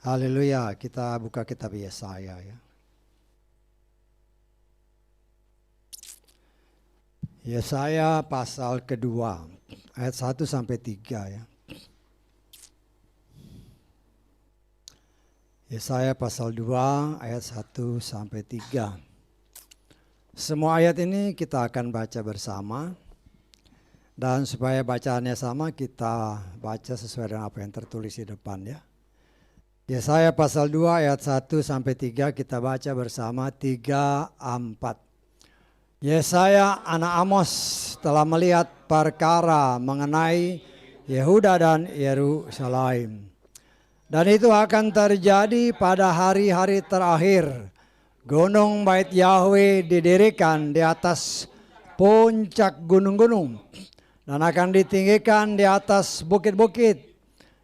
Haleluya, kita buka kitab Yesaya ya. Yesaya pasal kedua, ayat 1 sampai 3 ya. Yesaya pasal 2 ayat 1 sampai 3. Semua ayat ini kita akan baca bersama. Dan supaya bacaannya sama, kita baca sesuai dengan apa yang tertulis di depan ya. Yesaya pasal 2 ayat 1 sampai 3 kita baca bersama 3, 4. Yesaya anak Amos telah melihat perkara mengenai Yehuda dan Yerusalem. Dan itu akan terjadi pada hari-hari terakhir. Gunung Bait Yahweh didirikan di atas puncak gunung-gunung dan akan ditinggikan di atas bukit-bukit.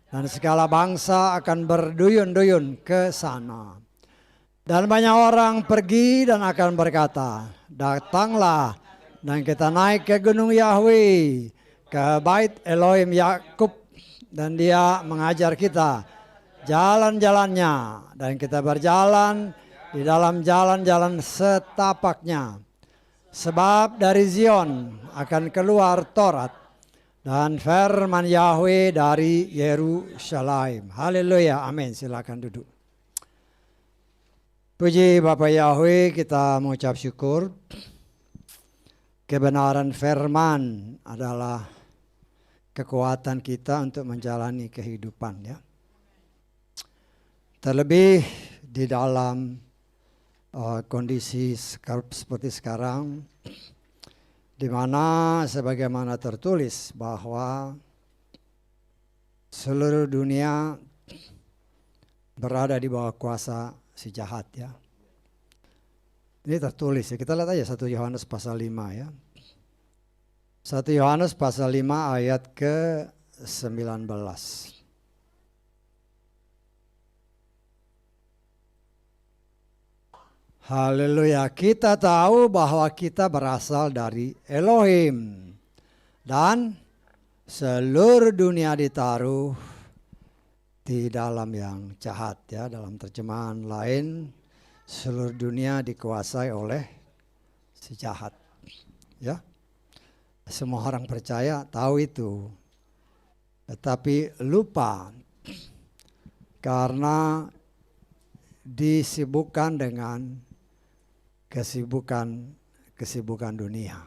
Dan segala bangsa akan berduyun-duyun ke sana. Dan banyak orang pergi dan akan berkata, datanglah dan kita naik ke gunung Yahweh, ke bait Elohim Yakub, dan dia mengajar kita jalan-jalannya. Dan kita berjalan di dalam jalan-jalan setapaknya. Sebab dari Zion akan keluar Taurat dan firman Yahweh dari Yerusalem. Haleluya, amin. Silakan duduk. Puji Bapa Yahweh, kita mengucap syukur. Kebenaran firman adalah kekuatan kita untuk menjalani kehidupan ya. Terlebih di dalam kondisi seperti sekarang, di mana sebagaimana tertulis bahwa seluruh dunia berada di bawah kuasa si jahat ya. Ini tertulis ya. Kita lihat aja 1 Yohanes pasal 5 ya. 1 Yohanes pasal 5 ayat ke-19. Haleluya, kita tahu bahwa kita berasal dari Elohim. Dan seluruh dunia ditaruh di dalam yang jahat ya. Dalam terjemahan lain, seluruh dunia dikuasai oleh si jahat. Ya. Semua orang percaya tahu itu. Tetapi lupa karena disibukkan dengan kesibukan dunia.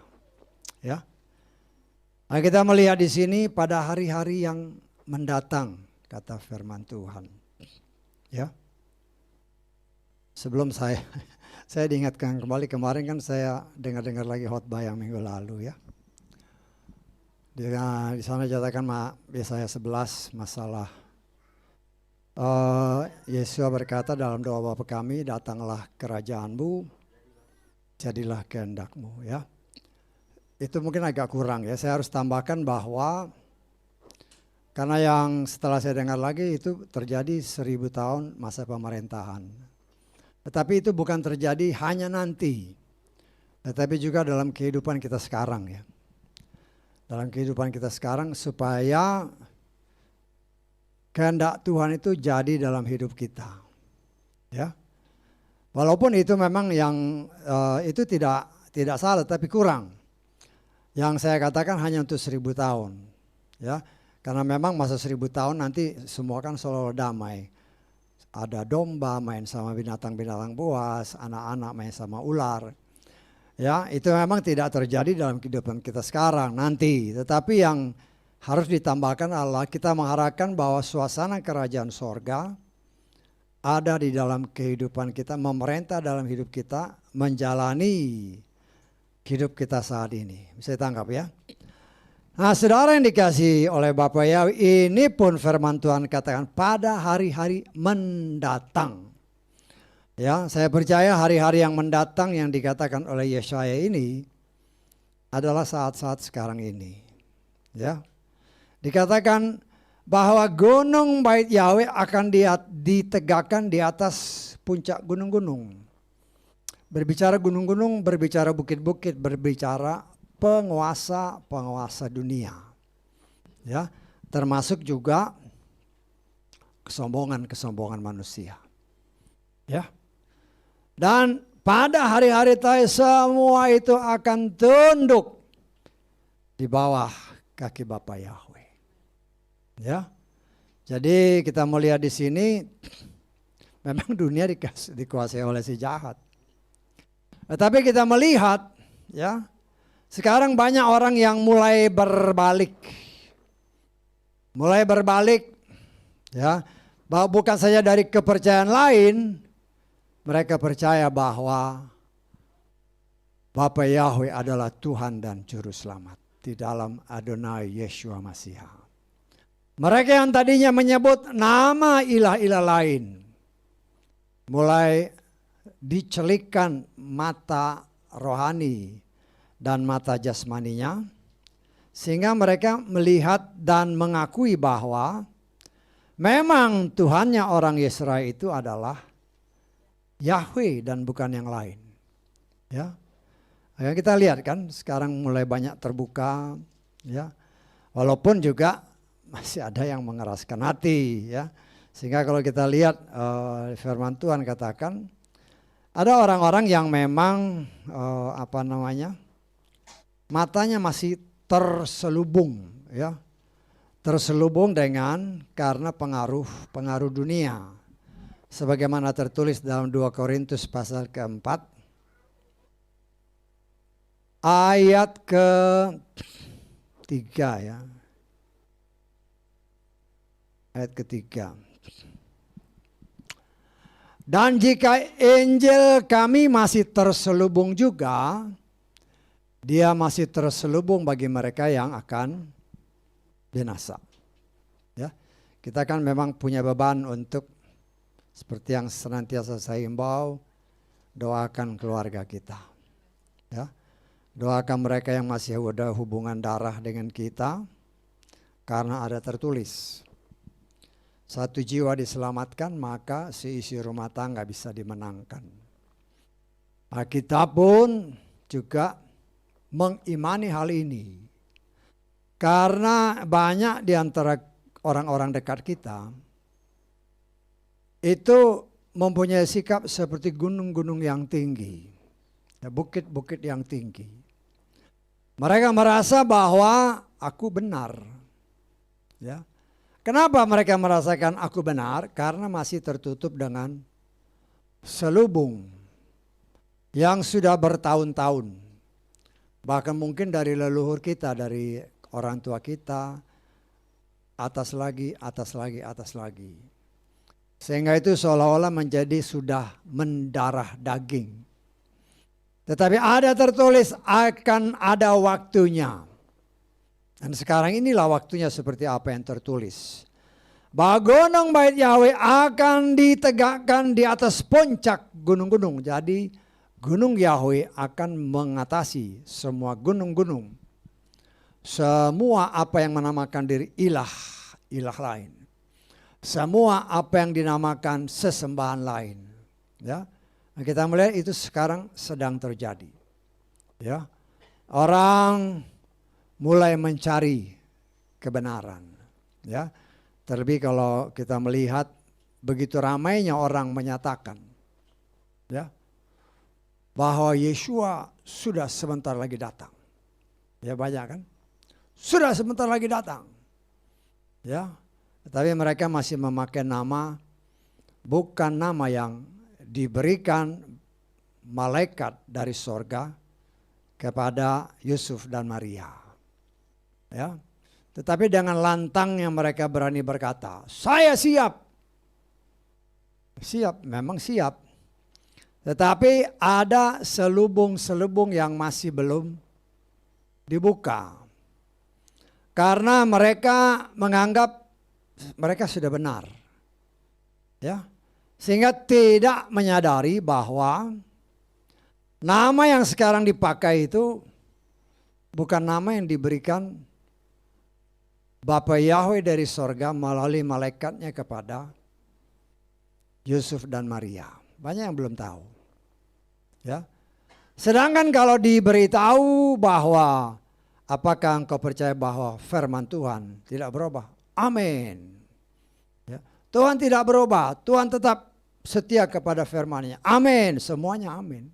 Ya. Nah, kita melihat di sini pada hari-hari yang mendatang, kata firman Tuhan. Ya. Sebelum saya diingatkan kembali, kemarin kan saya dengar lagi khotbah yang minggu lalu ya. Di sana dikatakan Yesaya 11 masalah Yesus berkata dalam doa Bapa kami, datanglah kerajaanmu, jadilah kehendakmu ya. Itu mungkin agak kurang ya. Saya harus tambahkan bahwa karena yang setelah saya dengar lagi itu terjadi 1000 tahun masa pemerintahan. Tetapi itu bukan terjadi hanya nanti, tetapi juga dalam kehidupan kita sekarang ya. Dalam kehidupan kita sekarang supaya kehendak Tuhan itu jadi dalam hidup kita. Ya. Walaupun itu memang yang itu tidak salah, tapi kurang. Yang saya katakan hanya untuk 1000 tahun. Ya. Karena memang masa 1000 tahun nanti semua kan selalu damai. Ada domba main sama binatang-binatang buas, anak-anak main sama ular. Ya, itu memang tidak terjadi dalam kehidupan kita sekarang nanti. Tetapi yang harus ditambahkan adalah kita mengharapkan bahwa suasana kerajaan sorga ada di dalam kehidupan kita, memerintah dalam hidup kita, menjalani hidup kita saat ini. Bisa ditangkap ya. Nah, saudara yang dikasihi oleh Bapak Yahweh, ini pun firman Tuhan katakan pada hari-hari mendatang. Ya, saya percaya hari-hari yang mendatang yang dikatakan oleh Yesaya ini adalah saat-saat sekarang ini. Ya. Dikatakan bahwa gunung Bait Yahweh akan ditegakkan di atas puncak gunung-gunung. Berbicara gunung-gunung, berbicara bukit-bukit, berbicara penguasa dunia. Ya, termasuk juga kesombongan manusia. Ya. Dan pada hari-hari terakhir semua itu akan tunduk di bawah kaki Bapa Yahweh. Ya. Jadi kita melihat di sini memang dunia dikuasai oleh si jahat. Tetapi kita melihat ya, sekarang banyak orang yang mulai berbalik. Mulai berbalik ya, bahwa bukan saja dari kepercayaan lain, mereka percaya bahwa Bapa Yahweh adalah Tuhan dan Juru Selamat di dalam Adonai Yeshua Mashiach. Mereka yang tadinya menyebut nama ilah-ilah lain, mulai dicelikkan mata rohani dan mata jasmaninya, sehingga mereka melihat dan mengakui bahwa memang Tuhannya orang Yesreel itu adalah Yahweh dan bukan yang lain. Ya, kita lihat kan sekarang mulai banyak terbuka, ya, walaupun juga masih ada yang mengeraskan hati, ya. Sehingga kalau kita lihat firman Tuhan katakan ada orang-orang yang memang matanya masih terselubung, ya, terselubung dengan karena pengaruh dunia. Sebagaimana tertulis dalam 2 Korintus pasal keempat ayat ke-3 ya. Ayat ke-3. Dan jika Injil kami masih terselubung juga, dia masih terselubung bagi mereka yang akan binasa. Ya, kita kan memang punya beban untuk seperti yang senantiasa saya himbau, doakan keluarga kita. Ya, doakan mereka yang masih ada hubungan darah dengan kita, karena ada tertulis, satu jiwa diselamatkan maka seisi rumah tangga bisa dimenangkan. Kita pun juga mengimani hal ini, karena banyak di antara orang-orang dekat kita itu mempunyai sikap seperti gunung-gunung yang tinggi, bukit-bukit yang tinggi. Mereka merasa bahwa aku benar. Ya. Kenapa mereka merasakan aku benar? Karena masih tertutup dengan selubung yang sudah bertahun-tahun. Bahkan mungkin dari leluhur kita, dari orang tua kita, atas lagi, atas lagi, atas lagi. Sehingga itu seolah-olah menjadi sudah mendarah daging. Tetapi ada tertulis akan ada waktunya. Dan sekarang inilah waktunya seperti apa yang tertulis. Bahwa gunung Bait Yahweh akan ditegakkan di atas puncak gunung-gunung. Jadi gunung Yahweh akan mengatasi semua gunung-gunung. Semua apa yang menamakan diri ilah lain. Semua apa yang dinamakan sesembahan lain, ya. Nah, kita melihat itu sekarang sedang terjadi, ya. Orang mulai mencari kebenaran, ya. Terlebih kalau kita melihat begitu ramainya orang menyatakan, ya, bahwa Yeshua sudah sebentar lagi datang, ya, banyak kan, sudah sebentar lagi datang, ya. Tapi mereka masih memakai nama, bukan nama yang diberikan malaikat dari sorga kepada Yusuf dan Maria. Ya. Tetapi dengan lantangnya mereka berani berkata, saya siap. Siap, memang siap. Tetapi ada selubung-selubung yang masih belum dibuka. Karena mereka menganggap mereka sudah benar, ya, sehingga tidak menyadari bahwa nama yang sekarang dipakai itu bukan nama yang diberikan Bapa Yahweh dari sorga melalui malaikatnya kepada Yusuf dan Maria. Banyak yang belum tahu, ya. Sedangkan kalau diberitahu bahwa apakah engkau percaya bahwa firman Tuhan tidak berubah? Amin. Ya. Tuhan tidak berubah. Tuhan tetap setia kepada firman-Nya. Amin. Semuanya amin.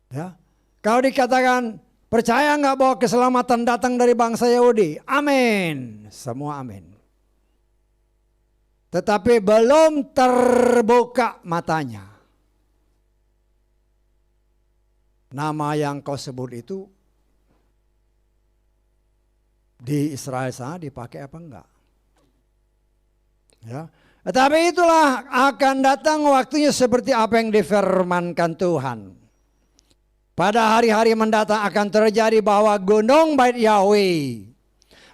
Ya. Kalau dikatakan percaya nggak bahwa keselamatan datang dari bangsa Yahudi? Amin. Semua amin. Tetapi belum terbuka matanya. Nama yang kau sebut itu di Israel sana dipakai apa enggak? Ya. Tetapi itulah akan datang waktunya seperti apa yang difirmankan Tuhan. Pada hari-hari mendatang akan terjadi bahwa gunung Bait Yahweh,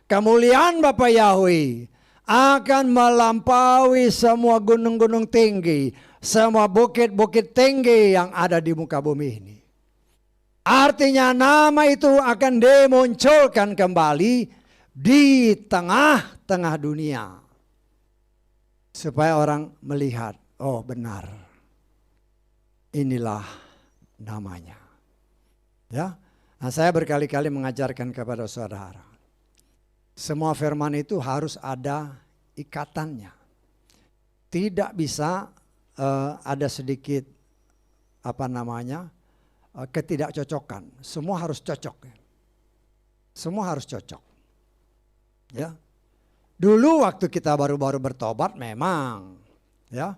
kemuliaan Bapa Yahweh akan melampaui semua gunung-gunung tinggi, semua bukit-bukit tinggi yang ada di muka bumi ini. Artinya nama itu akan dimunculkan kembali di tengah-tengah dunia. Supaya orang melihat, oh benar, inilah namanya. Ya, nah, saya berkali-kali mengajarkan kepada saudara, semua firman itu harus ada ikatannya. Tidak bisa ada sedikit ketidakcocokan. Semua harus cocok. Semua harus cocok. Ya. Dulu waktu kita baru-baru bertobat memang, ya.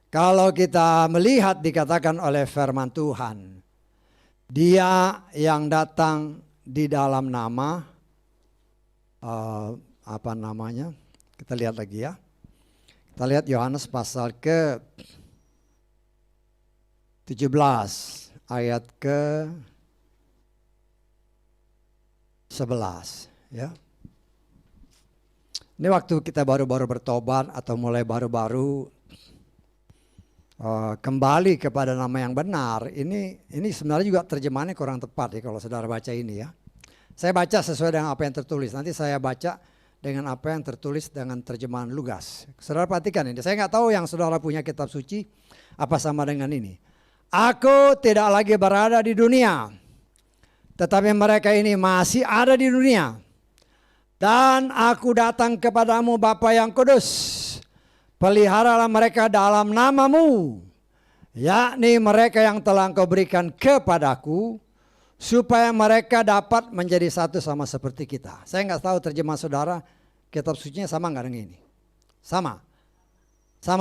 Kalau kita melihat dikatakan oleh firman Tuhan, Dia yang datang di dalam nama kita lihat lagi ya. Kita lihat Yohanes pasal ke 17 ayat ke 11 ya. Ini waktu kita baru-baru bertobat atau mulai baru-baru kembali kepada nama yang benar. Ini sebenarnya juga terjemahannya kurang tepat ya kalau saudara baca ini ya. Saya baca sesuai dengan apa yang tertulis. Nanti saya baca dengan apa yang tertulis dengan terjemahan Lugas. Saudara perhatikan ini. Saya nggak tahu yang saudara punya kitab suci apa sama dengan ini. Aku tidak lagi berada di dunia, tetapi mereka ini masih ada di dunia. Dan aku datang kepadamu Bapa yang kudus. Peliharalah mereka dalam namamu, yakni mereka yang telah Engkau berikan kepadaku, supaya mereka dapat menjadi satu sama seperti kita. Saya nggak tahu terjemahan saudara kitab sucinya sama nggak dengan ini? Sama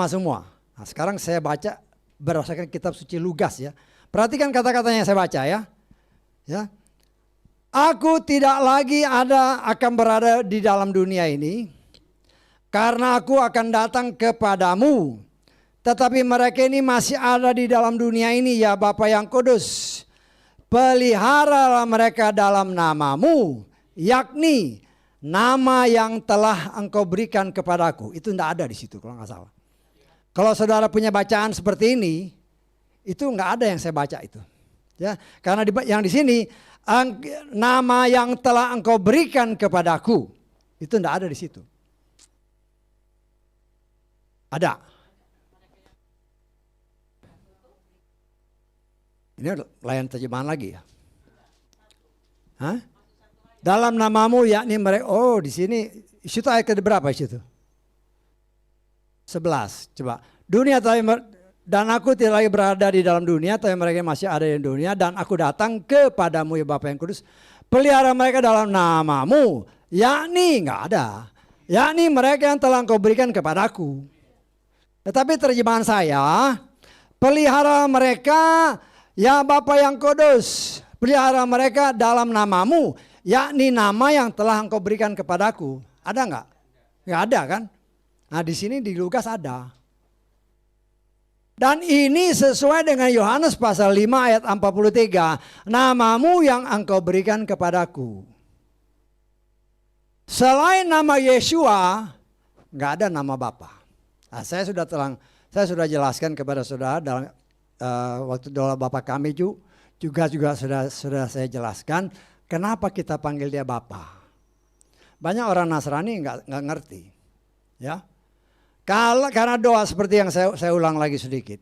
semua. Nah, sekarang saya baca berdasarkan kitab suci Lugas ya. Perhatikan kata-katanya yang saya baca ya. Ya. Aku tidak lagi akan berada di dalam dunia ini, karena aku akan datang kepadamu. Tetapi mereka ini masih ada di dalam dunia ini ya Bapa yang kudus. Peliharalah mereka dalam namamu, yakni nama yang telah Engkau berikan kepadaku. Itu tidak ada di situ kalau nggak salah. Kalau saudara punya bacaan seperti ini, itu nggak ada yang saya baca itu. Ya, karena yang di sini nama yang telah Engkau berikan kepadaku, itu tidak ada di situ. Ada. Ini layan terjemahan lagi ya. Hah? Dalam namamu yakni mereka. Oh di sini. Itu ayat ke berapa itu? 11. Coba. Dan aku tidak lagi berada di dalam dunia, tapi mereka masih ada di dunia. Dan aku datang kepadamu ya Bapa yang kudus. Pelihara mereka dalam namamu. Yakni nggak ada. Yakni mereka yang telah Engkau berikan kepadaku. Tetapi terjemahan saya, pelihara mereka ya Bapa yang kudus, pelihara mereka dalam namamu, yakni nama yang telah Engkau berikan kepadaku. Ada nggak? Nggak ada kan? Nah di sini di Lukas ada. Dan ini sesuai dengan Yohanes pasal 5 ayat 43. Namamu yang Engkau berikan kepadaku. Selain nama Yeshua, nggak ada nama Bapa. Nah, saya sudah jelaskan kepada saudara dalam waktu doa Bapa kami juga sudah saya jelaskan kenapa kita panggil dia Bapa. Banyak orang Nasrani nggak ngerti, ya. Karena doa seperti yang saya ulang lagi sedikit.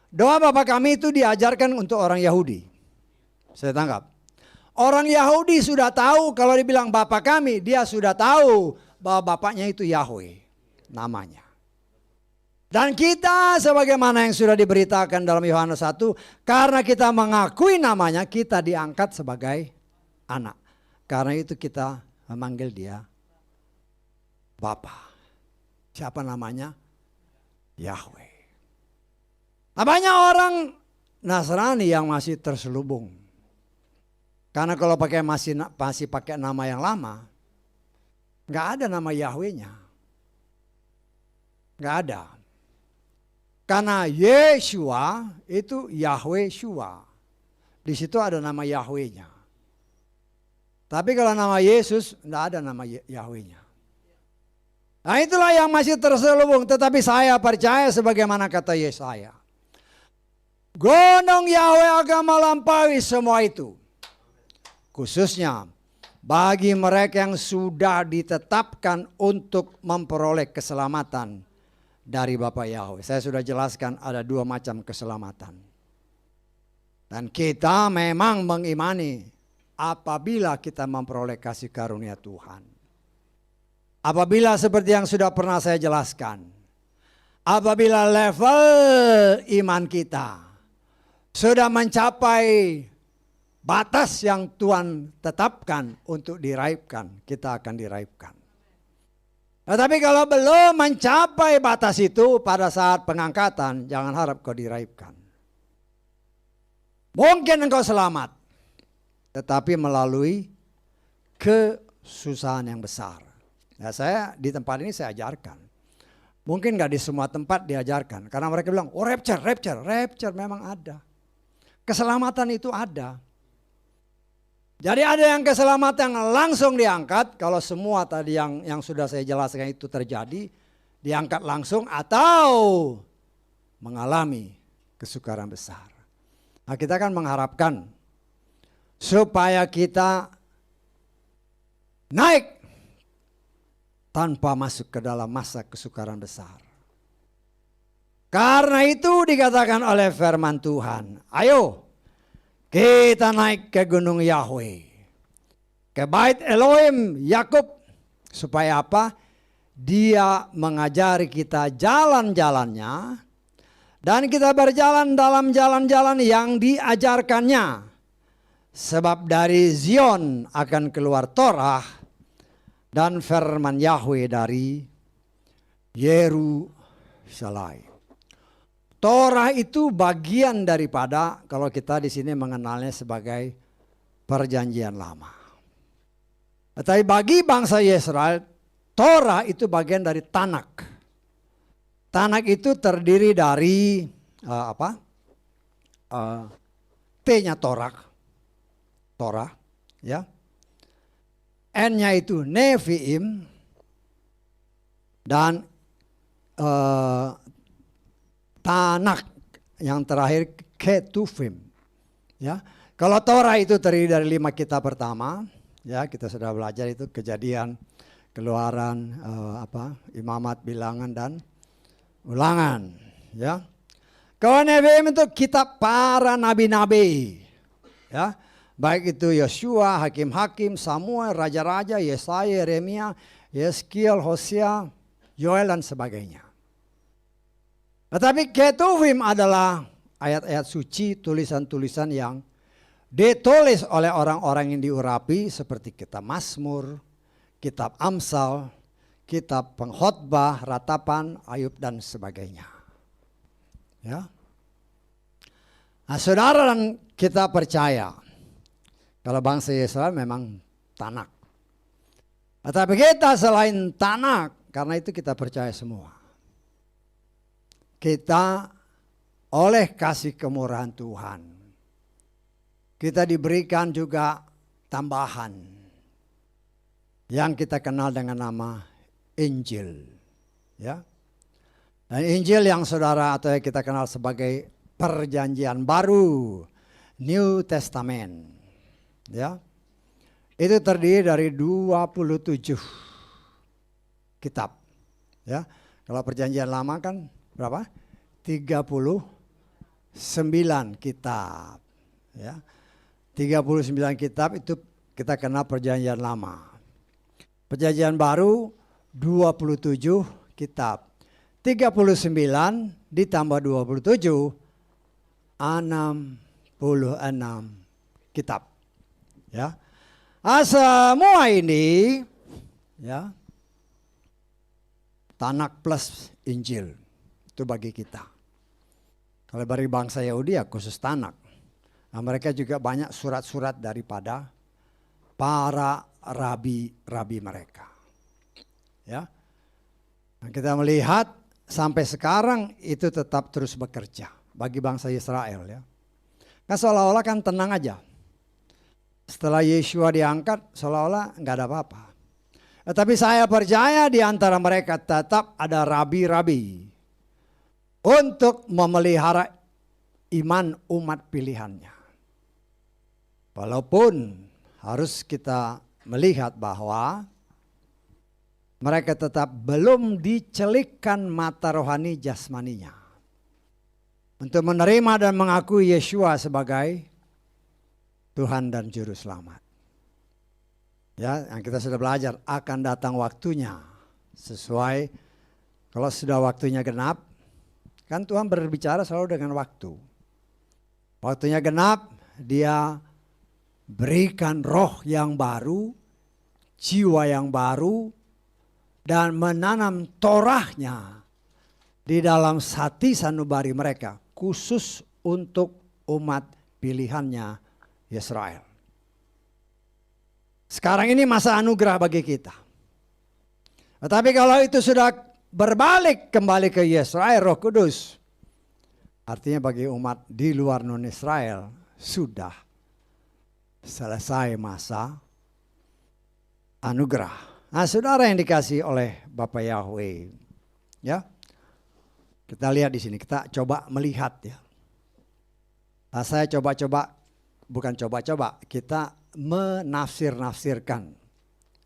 Doa Bapa kami itu diajarkan untuk orang Yahudi. Saya tangkap. Orang Yahudi sudah tahu kalau dibilang Bapa kami, dia sudah tahu bahwa Bapaknya itu Yahweh namanya. Dan kita sebagaimana yang sudah diberitakan dalam Yohanes 1, karena kita mengakui namanya, kita diangkat sebagai anak. Karena itu kita memanggil dia Bapa. Siapa namanya? Yahweh. Nah, banyak orang Nasrani yang masih terselubung. Karena kalau masih pakai nama yang lama, nggak ada nama Yahweh-nya. Nggak ada. Karena Yeshua itu Yahweh Shua. Di situ ada nama Yahweh-nya. Tapi kalau nama Yesus tidak ada nama Yahweh-nya. Nah, itulah yang masih terselubung. Tetapi saya percaya sebagaimana kata Yesaya. Gunung Yahweh akan melampaui semua itu. Khususnya bagi mereka yang sudah ditetapkan untuk memperoleh keselamatan dari Bapa Yahweh. Saya sudah jelaskan ada dua macam keselamatan. Dan kita memang mengimani apabila kita memperoleh kasih karunia Tuhan. Apabila seperti yang sudah pernah saya jelaskan. Apabila level iman kita sudah mencapai batas yang Tuhan tetapkan untuk diraibkan, kita akan diraibkan. Tetapi kalau belum mencapai batas itu pada saat pengangkatan, jangan harap kau diraibkan. Mungkin engkau selamat, tetapi melalui kesusahan yang besar. Nah, saya di tempat ini saya ajarkan. Mungkin gak di semua tempat diajarkan. Karena mereka bilang, oh rapture memang ada. Keselamatan itu ada. Jadi ada yang keselamatan yang langsung diangkat. Kalau semua tadi yang sudah saya jelaskan itu terjadi, diangkat langsung atau mengalami kesukaran besar. Nah, kita kan mengharapkan supaya kita naik tanpa masuk ke dalam masa kesukaran besar. Karena itu dikatakan oleh firman Tuhan, ayo kita naik ke gunung Yahweh, ke bait Elohim Yakub, supaya apa? Dia mengajari kita jalan-jalannya, dan kita berjalan dalam jalan-jalan yang diajarkannya. Sebab dari Zion akan keluar Torah dan firman Yahweh dari Yerusalem. Torah itu bagian daripada, kalau kita di sini mengenalnya sebagai perjanjian lama. Tetapi bagi bangsa Israel, Torah itu bagian dari Tanak. Tanak itu terdiri dari T-nya Torah, ya. N-nya itu Nevi'im, dan Tanak yang terakhir Ketuvim, ya. Kalau Torah itu terdiri dari 5 kitab pertama, ya, kita sudah belajar itu Kejadian, Keluaran, Imamat, Bilangan, dan Ulangan, ya. Kalau Nevi'im itu kitab para nabi-nabi, ya, baik itu Yosua, Hakim-Hakim, Samuel, Raja-Raja, Yesaya, Yeremia, Yeskiel, Hosea, Yoel, dan sebagainya. Tetapi Ketuvim adalah ayat-ayat suci, tulisan-tulisan yang ditulis oleh orang-orang yang diurapi seperti kitab Mazmur, kitab Amsal, kitab Pengkhotbah, Ratapan, Ayub, dan sebagainya. Ya. Nah, saudara dan kita percaya kalau bangsa Israel memang Tanak. Tetapi kita selain Tanak, karena itu kita percaya semua. Kita oleh kasih kemurahan Tuhan, kita diberikan juga tambahan yang kita kenal dengan nama Injil, ya. Dan Injil yang saudara atau yang kita kenal sebagai Perjanjian Baru, New Testament, ya. Itu terdiri dari 27 kitab, ya. Kalau Perjanjian Lama kan berapa? 39 kitab, ya. 39 kitab itu kita kenal Perjanjian Lama. Perjanjian Baru 27 kitab. 39 ditambah 27, 66 kitab. Ya. Semua ini ya Tanak plus Injil itu bagi kita. Kalau bagi bangsa Yahudi ya khusus Tanak. Nah, mereka juga banyak surat-surat daripada para rabi-rabi mereka. Ya. Nah, kita melihat sampai sekarang itu tetap terus bekerja bagi bangsa Israel ya. Kan seolah-olah kan tenang aja. Setelah Yeshua diangkat seolah-olah nggak ada apa-apa. Tetapi saya percaya di antara mereka tetap ada rabi-rabi untuk memelihara iman umat pilihannya. Walaupun harus kita melihat bahwa mereka tetap belum dicelikkan mata rohani jasmaninya untuk menerima dan mengakui Yeshua sebagai Tuhan dan Juru Selamat. Ya, yang kita sudah belajar akan datang waktunya sesuai kalau sudah waktunya genap, kan Tuhan berbicara selalu dengan waktu. Waktunya genap, Dia berikan roh yang baru, jiwa yang baru, dan menanam Torahnya di dalam hati sanubari mereka, khusus untuk umat pilihannya Israel. Sekarang ini masa anugerah bagi kita. Tetapi kalau itu sudah berbalik kembali ke Israel, Roh Kudus, artinya bagi umat di luar non-Israel sudah selesai masa anugerah. Nah, saudara yang dikasih oleh Bapak Yahweh, ya, kita lihat di sini, kita coba melihat ya. Nah, saya coba-coba, bukan coba-coba, kita menafsir-nafsirkan,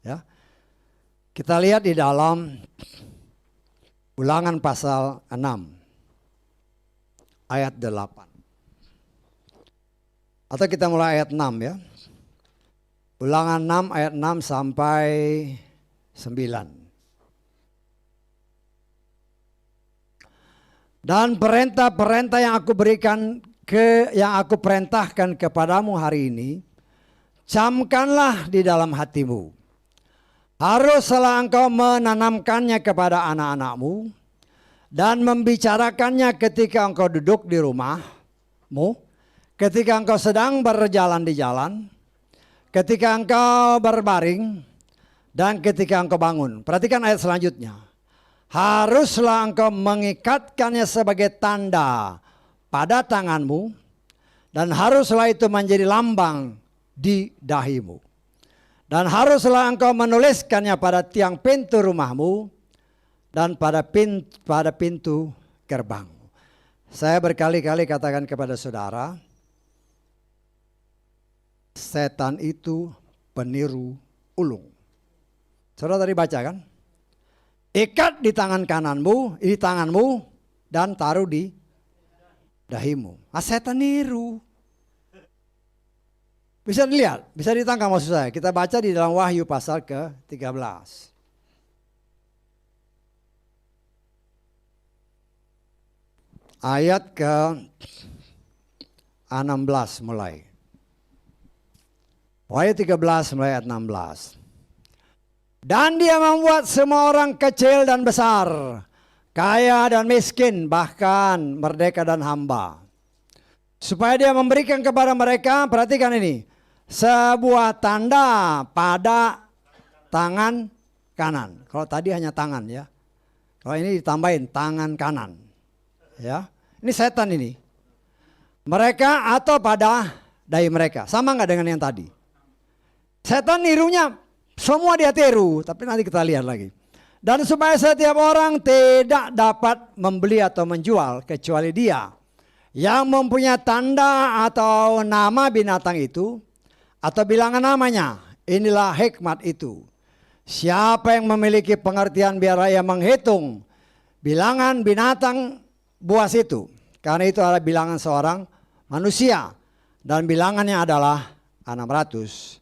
ya. Kita lihat di dalam Ulangan pasal 6 ayat 8. Atau kita mulai ayat 6 ya. Ulangan 6 ayat 6 sampai 9. Dan perintah-perintah yang aku berikan yang aku perintahkan kepadamu hari ini, camkanlah di dalam hatimu. Haruslah engkau menanamkannya kepada anak-anakmu dan membicarakannya ketika engkau duduk di rumahmu, ketika engkau sedang berjalan di jalan, ketika engkau berbaring, dan ketika engkau bangun. Perhatikan ayat selanjutnya. Haruslah engkau mengikatkannya sebagai tanda pada tanganmu, dan haruslah itu menjadi lambang di dahimu. Dan haruslah engkau menuliskannya pada tiang pintu rumahmu dan pada pintu gerbangmu. Saya berkali-kali katakan kepada saudara, setan itu peniru ulung. Saudara tadi baca kan? Ikat di tangan kananmu, di tanganmu, dan taruh di dahimu. Setan niru. Bisa dilihat, bisa ditangkap maksud saya. Kita baca di dalam Wahyu pasal ke-13. Ayat ke-16 mulai. Wahyu 13 mulai ayat 16. Dan Dia membuat semua orang kecil dan besar, kaya dan miskin, bahkan merdeka dan hamba, supaya Dia memberikan kepada mereka, perhatikan ini, sebuah tanda pada tangan kanan. Kalau tadi hanya tangan ya. Kalau ini ditambahin tangan kanan. Ya. Ini setan ini. Mereka atau pada dahi mereka. Sama nggak dengan yang tadi? Setan nirunya semua dia tiru, tapi nanti kita lihat lagi. Dan supaya setiap orang tidak dapat membeli atau menjual kecuali dia yang mempunyai tanda atau nama binatang itu atau bilangan namanya. Inilah hikmat itu. Siapa yang memiliki pengertian biar ia menghitung bilangan binatang buas itu. Karena itu adalah bilangan seorang manusia. Dan bilangannya adalah 666.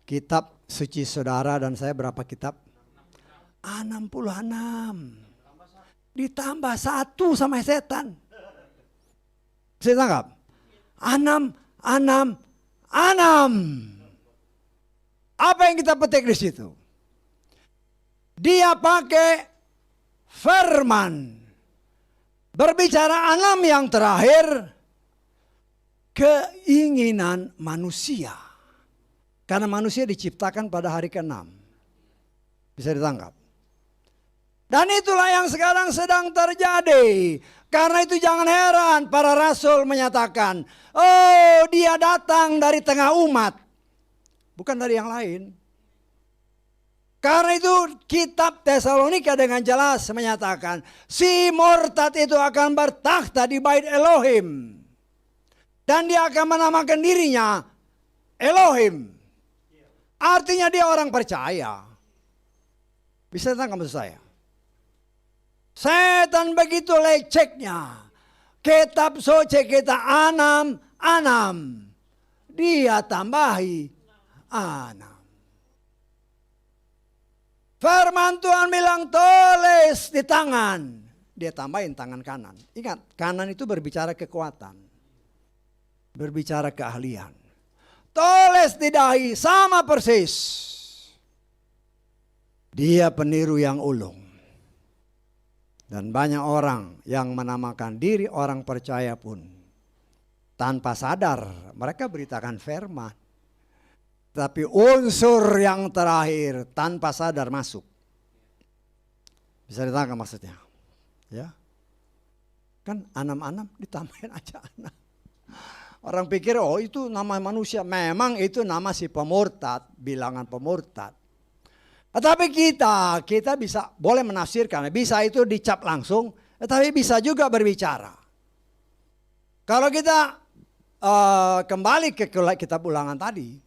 Kitab suci saudara dan saya berapa kitab? 66. Ditambah 1 sama setan. Saya tangkap. 6, 6, 6. Apa yang kita petik di situ? Dia pakai firman. Berbicara 6 yang terakhir. Keinginan manusia. Karena manusia diciptakan pada hari ke-6. Bisa ditangkap. Dan itulah yang sekarang sedang terjadi. Karena itu jangan heran para rasul menyatakan, oh dia datang dari tengah umat. Bukan dari yang lain. Karena itu kitab Tesalonika dengan jelas menyatakan, si murtad itu akan bertakhta di bait Elohim. Dan dia akan menamakan dirinya Elohim. Artinya dia orang percaya. Bisa tangkap maksud saya? Setan begitu leceknya. Kitab suci kita 6, 6. Dia tambahi 6. Firman Tuhan bilang tulis di tangan. Dia tambahin tangan kanan. Ingat, kanan itu berbicara kekuatan. Berbicara keahlian. Tulis di dahi sama persis. Dia peniru yang ulung. Dan banyak orang yang menamakan diri orang percaya pun tanpa sadar mereka beritakan firman. Tapi unsur yang terakhir tanpa sadar masuk. Bisa ditangkap maksudnya? Ya. Kan 6 ditambahin aja 6. Orang pikir oh itu nama manusia. Memang itu nama si pemurtad, bilangan pemurtad. Tetapi kita bisa boleh menafsirkan. Bisa itu dicap langsung, tetapi bisa juga berbicara. Kalau kita kembali ke kitab ulangan tadi.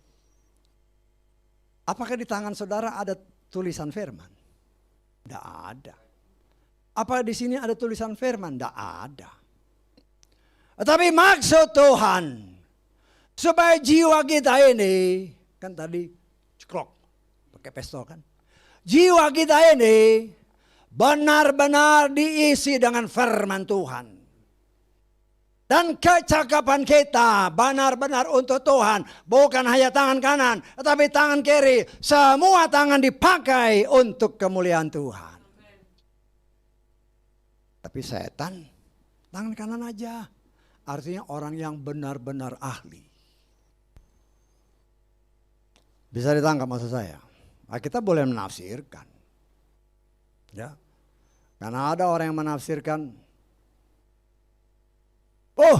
Apakah di tangan saudara ada tulisan firman? Tidak ada. Apa di sini ada tulisan firman? Tidak ada. Tetapi maksud Tuhan supaya jiwa kita ini kan tadi ceklok pakai pistol kan. Jiwa kita ini benar-benar diisi dengan firman Tuhan. Dan kecakapan kita benar-benar untuk Tuhan. Bukan hanya tangan kanan, tetapi tangan kiri. Semua tangan dipakai untuk kemuliaan Tuhan. Tapi setan tangan kanan aja. Artinya orang yang benar-benar ahli. Bisa ditangkap maksud saya? Nah, kita boleh menafsirkan. Ya. Karena ada orang yang menafsirkan, oh,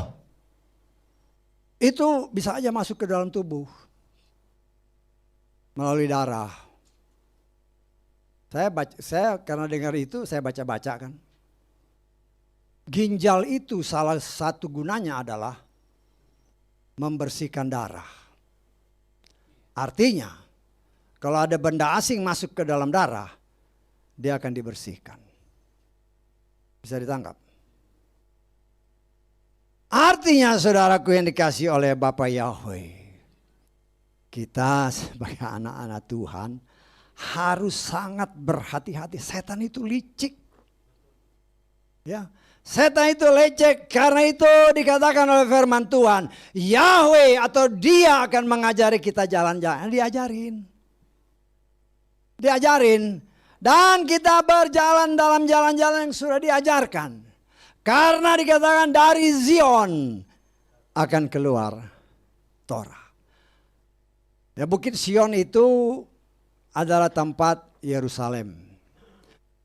itu bisa aja masuk ke dalam tubuh melalui darah. Saya karena dengar itu saya baca-baca kan. Ginjal itu salah satu gunanya adalah membersihkan darah. Artinya, kalau ada benda asing masuk ke dalam darah, dia akan dibersihkan. Bisa ditangkap? Artinya saudaraku yang dikasihi oleh Bapa Yahweh, kita sebagai anak-anak Tuhan harus sangat berhati-hati. Setan itu licik. Ya. Setan itu lecek, karena itu dikatakan oleh firman Tuhan, Yahweh atau dia akan mengajari kita jalan-jalan. Diajarin. Dan kita berjalan dalam jalan-jalan yang sudah diajarkan. Karena dikatakan dari Zion akan keluar Torah. Ya, Bukit Sion itu adalah tempat Yerusalem.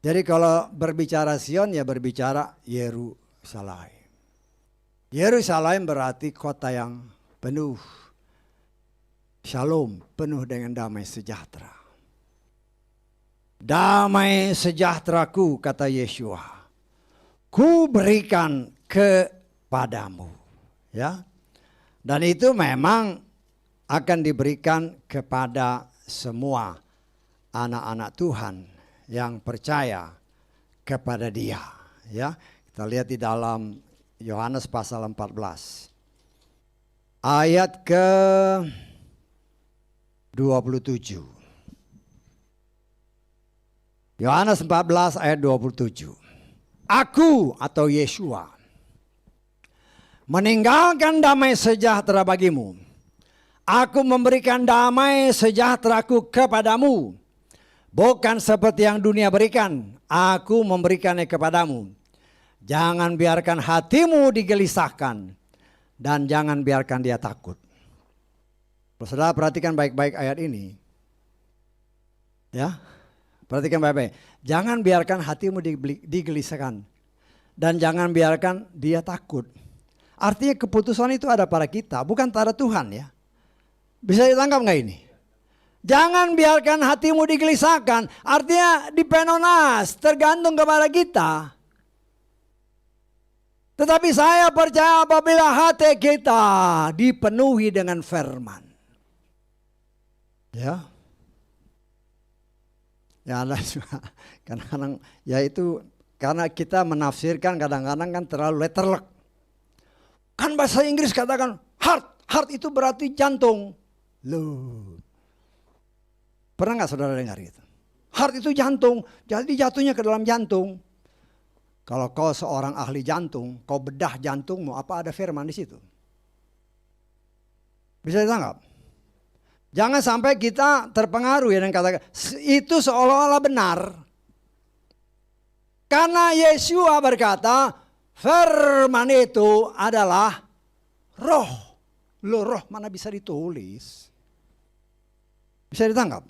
Jadi kalau berbicara Sion ya berbicara Yerusalem. Yerusalem berarti kota yang penuh shalom, penuh dengan damai sejahtera. Damai sejahteraku, kata Yeshua, ku berikan kepadamu. Ya, dan itu memang akan diberikan kepada semua anak-anak Tuhan yang percaya kepada Dia. Ya, kita lihat di dalam Yohanes pasal 14 ayat ke 27. Yohanes 14 ayat 27. Aku atau Yeshua meninggalkan damai sejahtera bagimu. Aku memberikan damai sejahteraku kepadamu. Bukan seperti yang dunia berikan. Aku memberikannya kepadamu. Jangan biarkan hatimu digelisahkan. Dan jangan biarkan dia takut. Saudara perhatikan baik-baik ayat ini. Ya, perhatikan baik-baik. Jangan biarkan hatimu digelisahkan. Dan jangan biarkan dia takut. Artinya keputusan itu ada pada kita, bukan pada Tuhan ya. Bisa ditangkap nggak ini? Jangan biarkan hatimu digelisahkan. Artinya dipenonas, tergantung kepada kita. Tetapi saya percaya apabila hati kita dipenuhi dengan firman. Ya. Ya ada juga kadang-kadang ya itu karena kita menafsirkan kadang-kadang kan terlalu letterlek. Kan bahasa Inggris katakan heart itu berarti jantung. Loh. Pernah nggak saudara dengar itu? Heart itu jantung, jadi jatuhnya ke dalam jantung. Kalau kau seorang ahli jantung, kau bedah jantungmu, apa ada firman di situ? Bisa ditangkap? Jangan sampai kita terpengaruh ya dan katakan itu seolah-olah benar. Karena Yeshua berkata, firman itu adalah roh. Loh, roh mana bisa ditulis? Bisa ditangkap?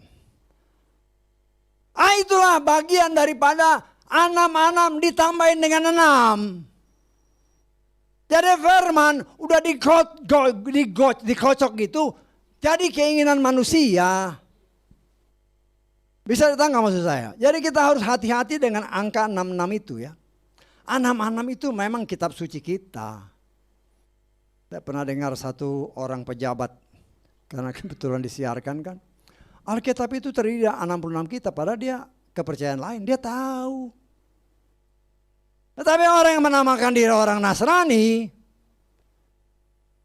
Itulah bagian daripada 6 ditambahin dengan 6. Jadi firman udah dikocok gitu. Jadi keinginan manusia. Bisa ditangkap maksud saya. Jadi kita harus hati-hati dengan angka 66 itu ya. 66 itu memang kitab suci kita. Saya pernah dengar satu orang pejabat. Karena kebetulan disiarkan kan. Alkitab itu terdiri dari 66 kitab. Padahal dia kepercayaan lain. Dia tahu. Tetapi orang yang menamakan diri orang Nasrani.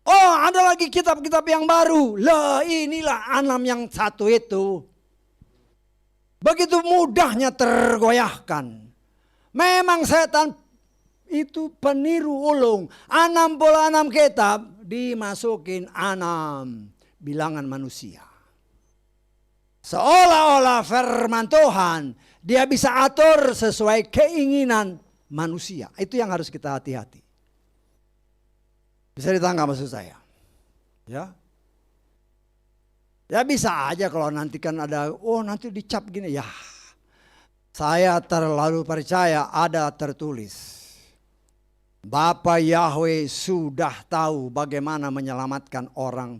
Oh ada lagi kitab-kitab yang baru. Lah inilah 6 yang satu itu. Begitu mudahnya tergoyahkan. Memang setan itu peniru ulung. 66 kitab dimasukin 6 bilangan manusia. Seolah-olah firman Tuhan dia bisa atur sesuai keinginan manusia. Itu yang harus kita hati-hati. Bisa ditangkap maksud saya? Ya. Ya bisa aja kalau nanti kan ada, nanti dicap gini. Ya, saya terlalu percaya ada tertulis. Bapa Yahweh sudah tahu bagaimana menyelamatkan orang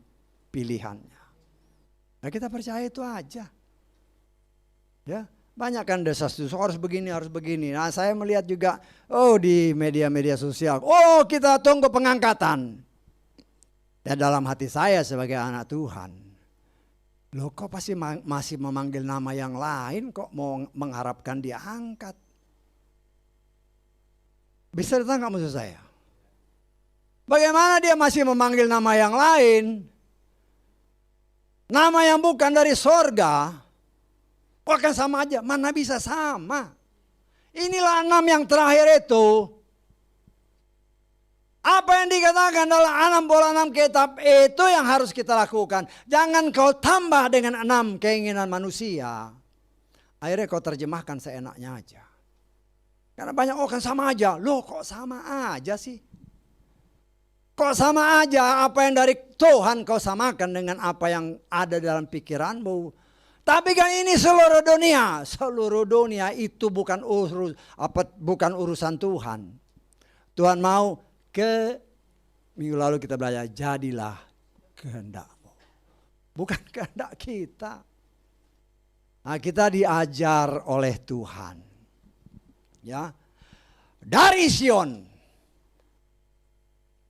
pilihannya. Nah kita percaya itu aja. Ya, banyak kan desas-desus harus begini, harus begini. Nah saya melihat juga, di media-media sosial, kita tunggu pengangkatan. Ya dalam hati saya sebagai anak Tuhan, loh kok pasti masih memanggil nama yang lain, kok mau mengharapkan dia angkat? Bisa ditangkap maksud saya? Bagaimana dia masih memanggil nama yang lain? Nama yang bukan dari sorga. Kan sama aja, mana bisa sama. Inilah 6 yang terakhir itu. Apa yang dikatakan adalah 66 kitab itu yang harus kita lakukan. Jangan kau tambah dengan 6 keinginan manusia. Akhirnya kau terjemahkan seenaknya aja. Karena banyak kan sama aja. Loh kok sama aja sih? Kok sama aja apa yang dari Tuhan kau samakan dengan apa yang ada dalam pikiranmu. Tapi kan ini seluruh dunia. Seluruh dunia itu bukan urusan Tuhan. Tuhan mau minggu lalu kita belajar, jadilah kehendakmu. Bukan kehendak kita. Nah, kita diajar oleh Tuhan. Ya. Dari Sion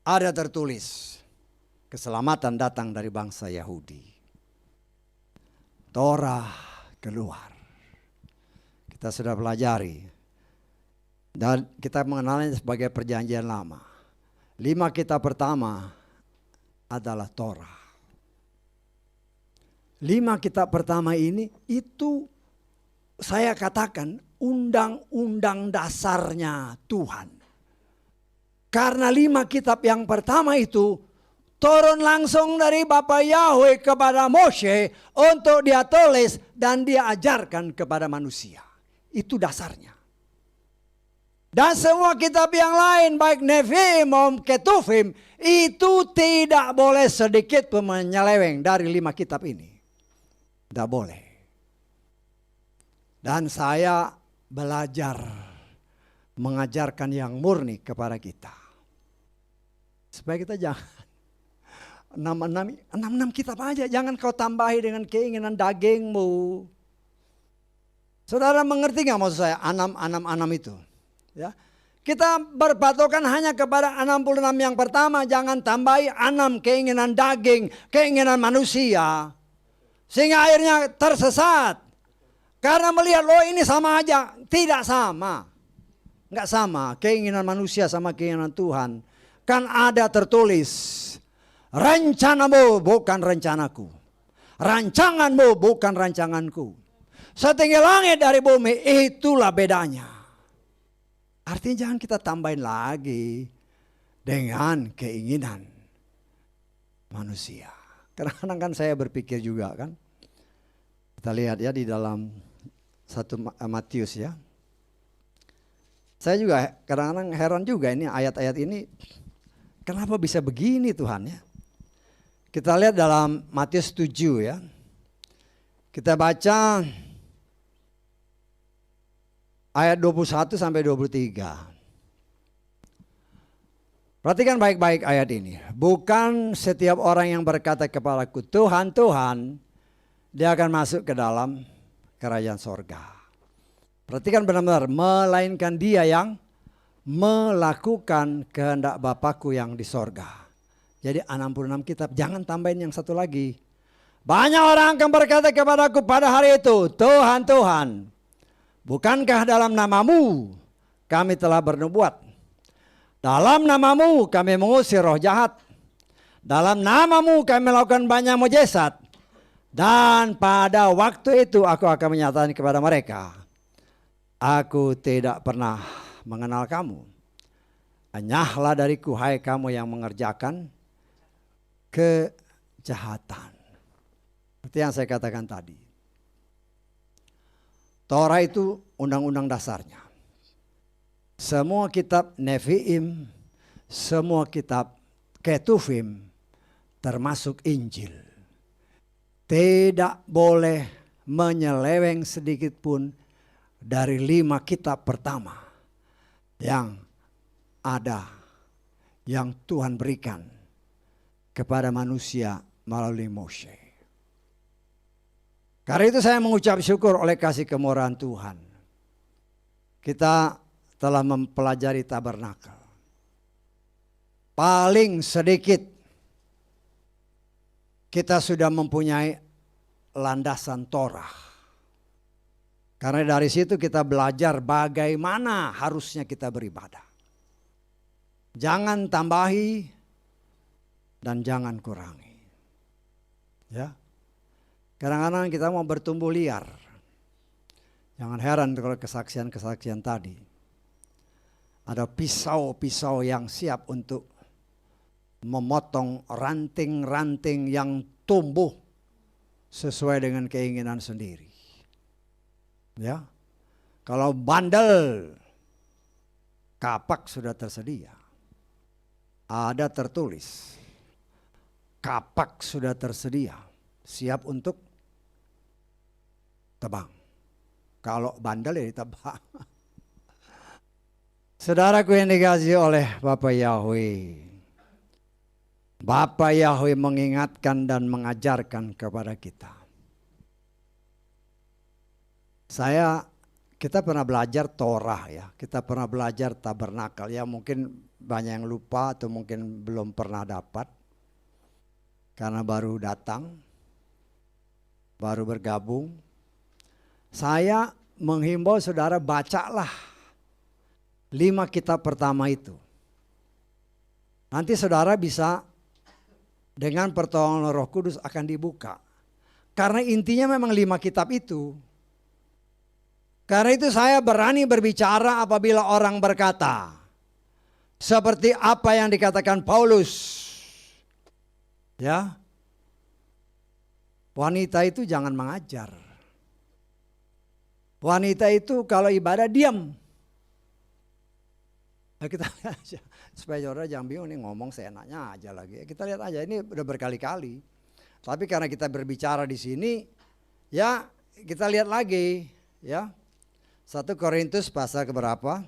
ada tertulis, keselamatan datang dari bangsa Yahudi. Torah keluar. Kita sudah pelajari. Dan kita mengenalnya sebagai perjanjian lama. 5 kitab pertama adalah Torah. 5 kitab pertama ini itu saya katakan undang-undang dasarnya Tuhan. Karena 5 kitab yang pertama itu turun langsung dari Bapa Yahweh kepada Moshe untuk dia tulis dan dia ajarkan kepada manusia. Itu dasarnya. Dan semua kitab yang lain baik Nevi'im maupun Ketuvim itu tidak boleh sedikit pun menyeleweng dari 5 kitab ini. Tidak boleh. Dan saya belajar mengajarkan yang murni kepada kita. Supaya kita jangan 6 kitab aja. Jangan kau tambahi dengan keinginan dagingmu. Saudara mengerti gak maksud saya 6 itu? Ya. Kita berpatokan hanya kepada 66 yang pertama. Jangan tambahi 6 keinginan daging, keinginan manusia. Sehingga akhirnya tersesat. Karena melihat loh ini sama aja. Tidak sama. Enggak sama. Keinginan manusia sama keinginan Tuhan. Kan ada tertulis. Rencanamu bukan rencanaku. Rancanganmu bukan rancanganku. Setinggi langit dari bumi, itulah bedanya. Artinya jangan kita tambahin lagi dengan keinginan manusia. Kadang-kadang kan saya berpikir juga kan. Kita lihat ya di dalam 1 Matius ya. Saya juga kadang-kadang heran juga ini ayat-ayat ini. Kenapa bisa begini Tuhan ya? Kita lihat dalam Matius 7 ya. Kita baca ayat 21 sampai 23. Perhatikan baik-baik ayat ini. Bukan setiap orang yang berkata kepadaku Tuhan, Tuhan, dia akan masuk ke dalam kerajaan sorga. Perhatikan benar-benar, melainkan dia yang melakukan kehendak Bapakku yang di sorga. Jadi 66 kitab, jangan tambahin yang satu lagi. Banyak orang akan berkata kepadaku pada hari itu, Tuhan, Tuhan, bukankah dalam namamu kami telah bernubuat? Dalam namamu kami mengusir roh jahat. Dalam namamu kami melakukan banyak mukjizat. Dan pada waktu itu aku akan menyatakan kepada mereka, aku tidak pernah mengenal kamu. Enyahlah dariku hai kamu yang mengerjakan kejahatan. Seperti yang saya katakan tadi. Torah itu undang-undang dasarnya. Semua kitab Nevi'im, semua kitab Ketuvim, termasuk Injil. Tidak boleh menyeleweng sedikit pun dari 5 kitab pertama yang ada, yang Tuhan berikan kepada manusia melalui Moshe. Karena itu saya mengucap syukur oleh kasih kemurahan Tuhan. Kita telah mempelajari tabernakel. Paling sedikit kita sudah mempunyai landasan Torah. Karena dari situ kita belajar bagaimana harusnya kita beribadah. Jangan tambahi dan jangan kurangi. Ya. Kadang-kadang kita mau bertumbuh liar. Jangan heran kalau kesaksian-kesaksian tadi. Ada pisau-pisau yang siap untuk memotong ranting-ranting yang tumbuh sesuai dengan keinginan sendiri. Ya. Kalau bandel, kapak sudah tersedia. Ada tertulis. Kapak sudah tersedia, siap untuk tebang. Kalau bandel ya ditebang. Saudaraku yang dikasihi oleh Bapak Yahweh. Bapak Yahweh mengingatkan dan mengajarkan kepada kita. Kita pernah belajar Torah ya. Kita pernah belajar tabernakel ya. Mungkin banyak yang lupa atau mungkin belum pernah dapat. Karena baru datang, baru bergabung. Saya menghimbau saudara bacalah 5 kitab pertama itu. Nanti saudara bisa dengan pertolongan Roh Kudus akan dibuka. Karena intinya memang 5 kitab itu. Karena itu saya berani berbicara apabila orang berkata, seperti apa yang dikatakan Paulus. Ya, wanita itu jangan mengajar. Wanita itu kalau ibadah diam. Nah, kita lihat aja, supaya saudara jangan bingung nih ngomong seenaknya aja lagi. Kita lihat aja, ini udah berkali-kali. Tapi karena kita berbicara di sini, ya kita lihat lagi, ya. 1 Korintus pasal keberapa?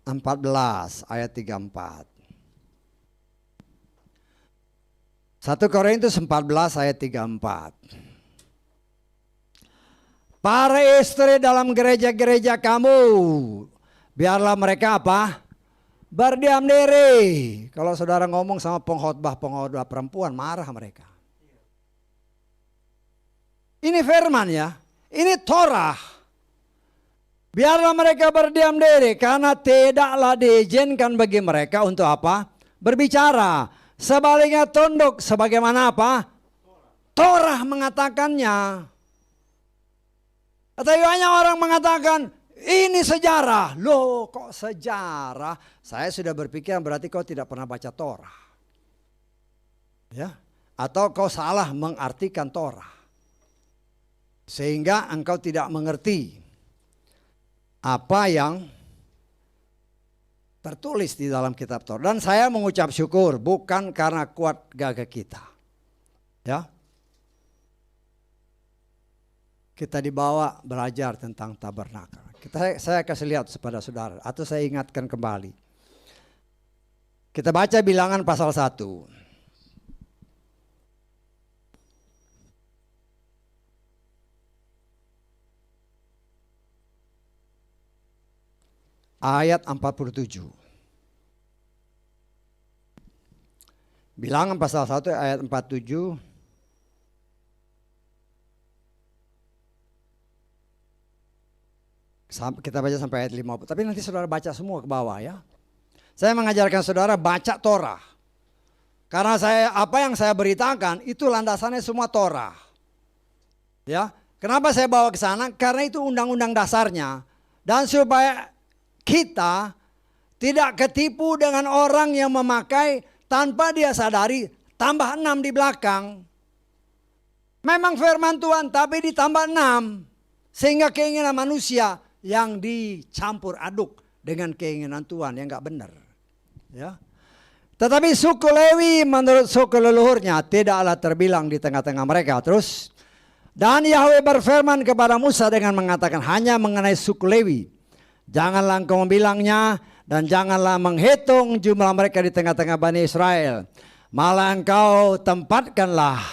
14 ayat 34. 1 Korintus 14 ayat 34. Para istri dalam gereja-gereja kamu, biarlah mereka apa? Berdiam diri. Kalau saudara ngomong sama pengkhotbah perempuan, marah mereka. Ini firman ya, ini Torah. Biarlah mereka berdiam diri, karena tidaklah diizinkan bagi mereka untuk apa? Berbicara. Sebaliknya tunduk sebagaimana apa? Torah mengatakannya. Tapi banyak orang mengatakan ini sejarah. Loh, kok sejarah? Saya sudah berpikir berarti kau tidak pernah baca Torah. Ya, atau kau salah mengartikan Torah. Sehingga engkau tidak mengerti apa yang tertulis di dalam kitab Torah. Dan saya mengucap syukur bukan karena kuat gagah kita. Ya. Kita dibawa belajar tentang tabernakel. Saya kasih lihat kepada saudara atau saya ingatkan kembali. Kita baca Bilangan pasal 1. Ayat 47. Bilangan pasal 1 ayat 47. Kita baca sampai ayat 50. Tapi nanti saudara baca semua ke bawah ya. Saya mengajarkan saudara baca Torah. Karena apa yang saya beritakan itu landasannya semua Torah. Ya. Kenapa saya bawa ke sana? Karena itu undang-undang dasarnya. Dan supaya kita tidak ketipu dengan orang yang memakai tanpa dia sadari tambah 6 di belakang. Memang firman Tuhan tapi ditambah 6. Sehingga keinginan manusia yang dicampur aduk dengan keinginan Tuhan yang gak benar. Ya. Tetapi suku Lewi menurut suku leluhurnya tidaklah terbilang di tengah-tengah mereka. Terus, dan Yahweh berfirman kepada Musa dengan mengatakan hanya mengenai suku Lewi. Janganlah engkau membilangnya dan janganlah menghitung jumlah mereka di tengah-tengah Bani Israel. Malah engkau tempatkanlah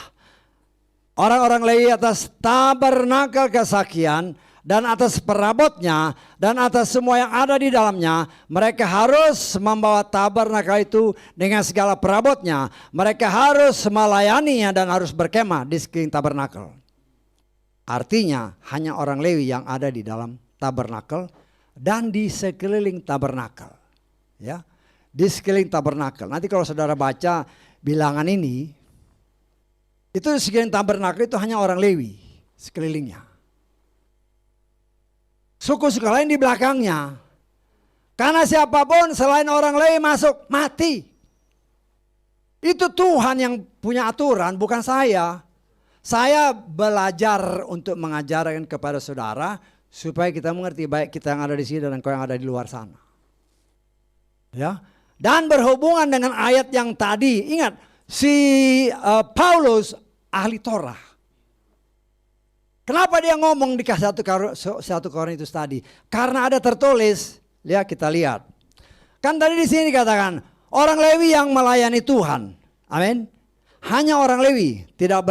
orang-orang Lewi atas tabernakel kesaksian dan atas perabotnya dan atas semua yang ada di dalamnya. Mereka harus membawa tabernakel itu dengan segala perabotnya. Mereka harus melayaninya dan harus berkemah di sekeliling tabernakel. Artinya hanya orang Lewi yang ada di dalam tabernakel dan di sekeliling tabernakel, ya, di sekeliling tabernakel. Nanti kalau saudara baca Bilangan ini, itu di sekeliling tabernakel itu hanya orang Lewi sekelilingnya. Suku-suku lain di belakangnya. Karena siapapun selain orang Lewi masuk mati. Itu Tuhan yang punya aturan, bukan saya. Saya belajar untuk mengajarkan kepada saudara supaya kita mengerti baik kita yang ada di sini dan engkau yang ada di luar sana. Ya. Dan berhubungan dengan ayat yang tadi, ingat si Paulus ahli Torah. Kenapa dia ngomong di 1 Korintus tadi? Karena ada tertulis, ya kita lihat. Kan tadi di sini dikatakan orang Lewi yang melayani Tuhan. Amin. Hanya orang Lewi, tidak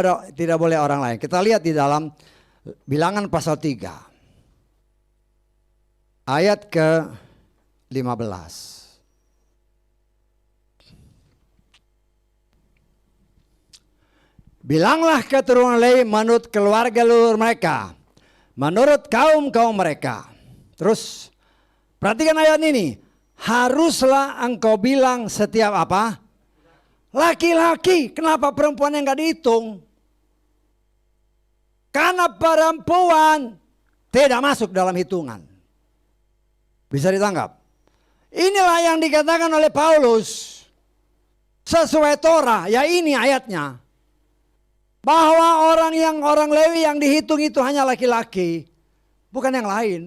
boleh orang lain. Kita lihat di dalam Bilangan pasal 3. Ayat ke-15. Bilanglah keturunan Lewi menurut keluarga leluhur mereka, menurut kaum-kaum mereka. Terus perhatikan ayat ini. Haruslah engkau bilang setiap apa? Laki-laki. Kenapa perempuan yang gak dihitung? Karena perempuan Tidak masuk dalam hitungan. Bisa ditangkap? Inilah yang dikatakan oleh Paulus. Sesuai Torah, ya ini ayatnya. Bahwa orang Lewi yang dihitung itu hanya laki-laki. Bukan yang lain.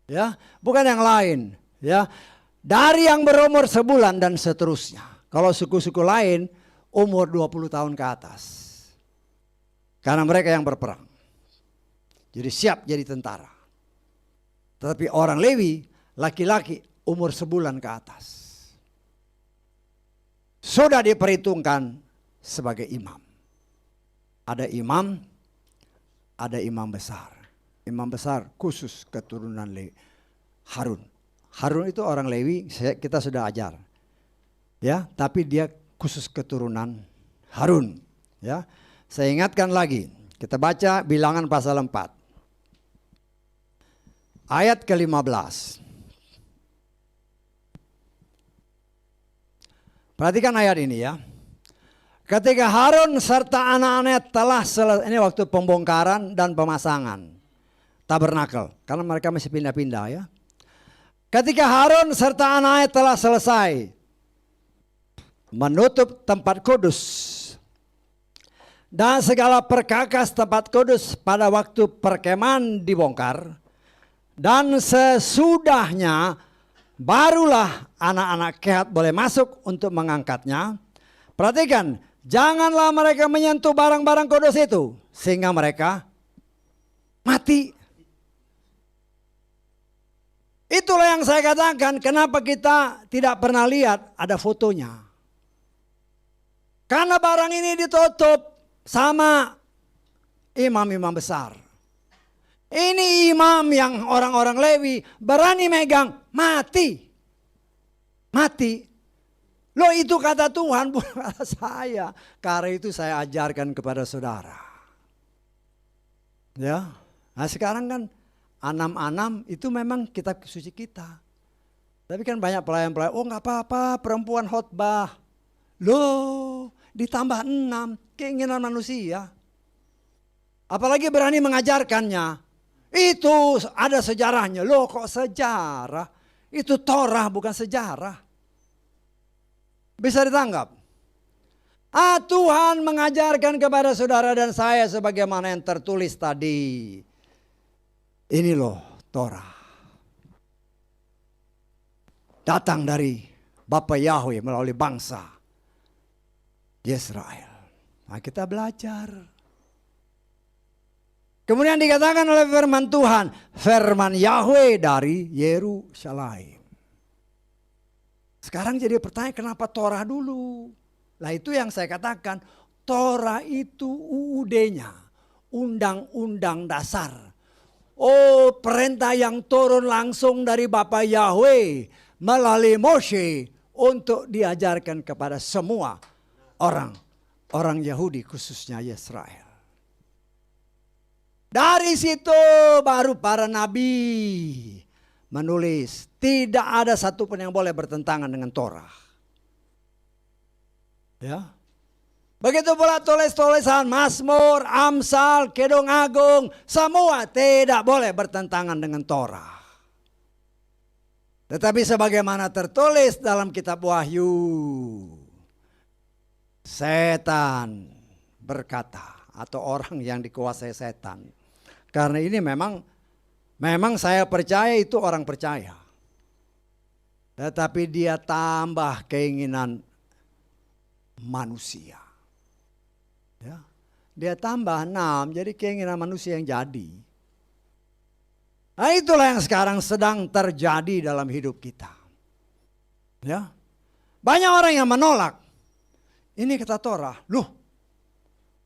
Ya, bukan yang lain. Ya, dari yang berumur sebulan dan seterusnya. Kalau suku-suku lain umur 20 tahun ke atas. Karena mereka yang berperang. Jadi siap jadi tentara. Tetapi orang Lewi, laki-laki umur sebulan ke atas. Sudah diperhitungkan sebagai imam. Ada imam besar. Imam besar khusus keturunan Harun. Harun itu orang Lewi, kita sudah ajar. Ya, tapi dia khusus keturunan Harun. Ya, saya ingatkan lagi. Kita baca Bilangan pasal 4. Ayat ke-15. Perhatikan ayat ini ya. Ketika Harun serta anak-anaknya telah selesai, ini waktu pembongkaran dan pemasangan tabernakel, karena mereka masih pindah-pindah ya. Ketika Harun serta anaknya telah selesai menutup tempat kudus dan segala perkakas tempat kudus pada waktu perkemahan dibongkar, dan sesudahnya barulah anak-anak Kehat boleh masuk untuk mengangkatnya. Perhatikan, janganlah mereka menyentuh barang-barang kudus itu sehingga mereka mati. Itulah yang saya katakan, kenapa kita tidak pernah lihat ada fotonya. Karena barang ini ditutup sama imam-imam besar. Ini imam yang orang-orang Lewi berani megang, mati. Mati. Loh, itu kata Tuhan, bukan kata saya. Karena itu saya ajarkan kepada saudara. Ya, nah sekarang kan Anam-anam itu memang kitab suci kita. Tapi kan banyak pelayan-pelayan, oh nggak apa-apa perempuan khotbah. Loh, ditambah 6, keinginan manusia. Apalagi berani mengajarkannya. Itu ada sejarahnya. Loh, kok sejarah? Itu Torah bukan sejarah. Bisa ditangkap? Tuhan mengajarkan kepada saudara dan saya sebagaimana yang tertulis tadi. Ini loh Torah. Datang dari Bapa Yahweh melalui bangsa Israel. Nah, kita belajar. Kemudian dikatakan oleh firman Tuhan, firman Yahweh dari Yerusalem. Sekarang jadi pertanyaan, kenapa Torah dulu? Nah, itu yang saya katakan, Torah itu UUD-nya, undang-undang dasar. Oh, perintah yang turun langsung dari Bapa Yahweh melalui Moshe untuk diajarkan kepada semua orang Yahudi, khususnya Israel. Dari situ baru para nabi menulis, tidak ada satupun yang boleh bertentangan dengan Torah. Ya. Begitu pula tulis-tulisan Mazmur, Amsal, Kidung Agung, semua tidak boleh bertentangan dengan Torah. Tetapi sebagaimana tertulis dalam kitab Wahyu, setan berkata, atau orang yang dikuasai setan. Karena ini memang saya percaya itu orang percaya. Tetapi dia tambah keinginan manusia. Ya, dia tambah 6, jadi keinginan manusia yang jadi. Nah, itulah yang sekarang sedang terjadi dalam hidup kita. Ya, banyak orang yang menolak. Ini kata Torah, loh,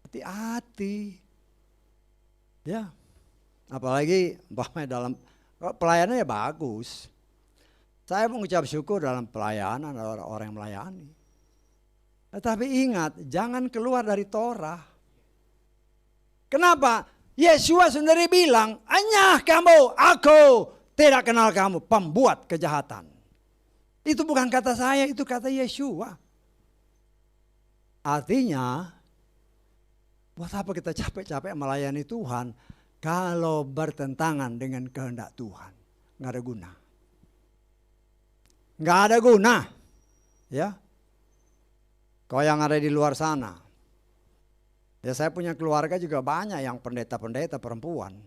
hati-hati. Ya, apalagi dalam pelayanannya bagus. Saya mengucap syukur dalam pelayanan, orang-orang yang melayani. Tetapi ingat, jangan keluar dari Torah. Kenapa? Yesus sendiri bilang, "Anyah kamu, aku tidak kenal kamu, pembuat kejahatan." Itu bukan kata saya, itu kata Yesus. Artinya, buat apa kita capek-capek melayani Tuhan kalau bertentangan dengan kehendak Tuhan. Nggak ada guna. Nggak ada guna. Ya. Kau yang ada di luar sana. Ya saya punya keluarga juga banyak yang pendeta-pendeta perempuan.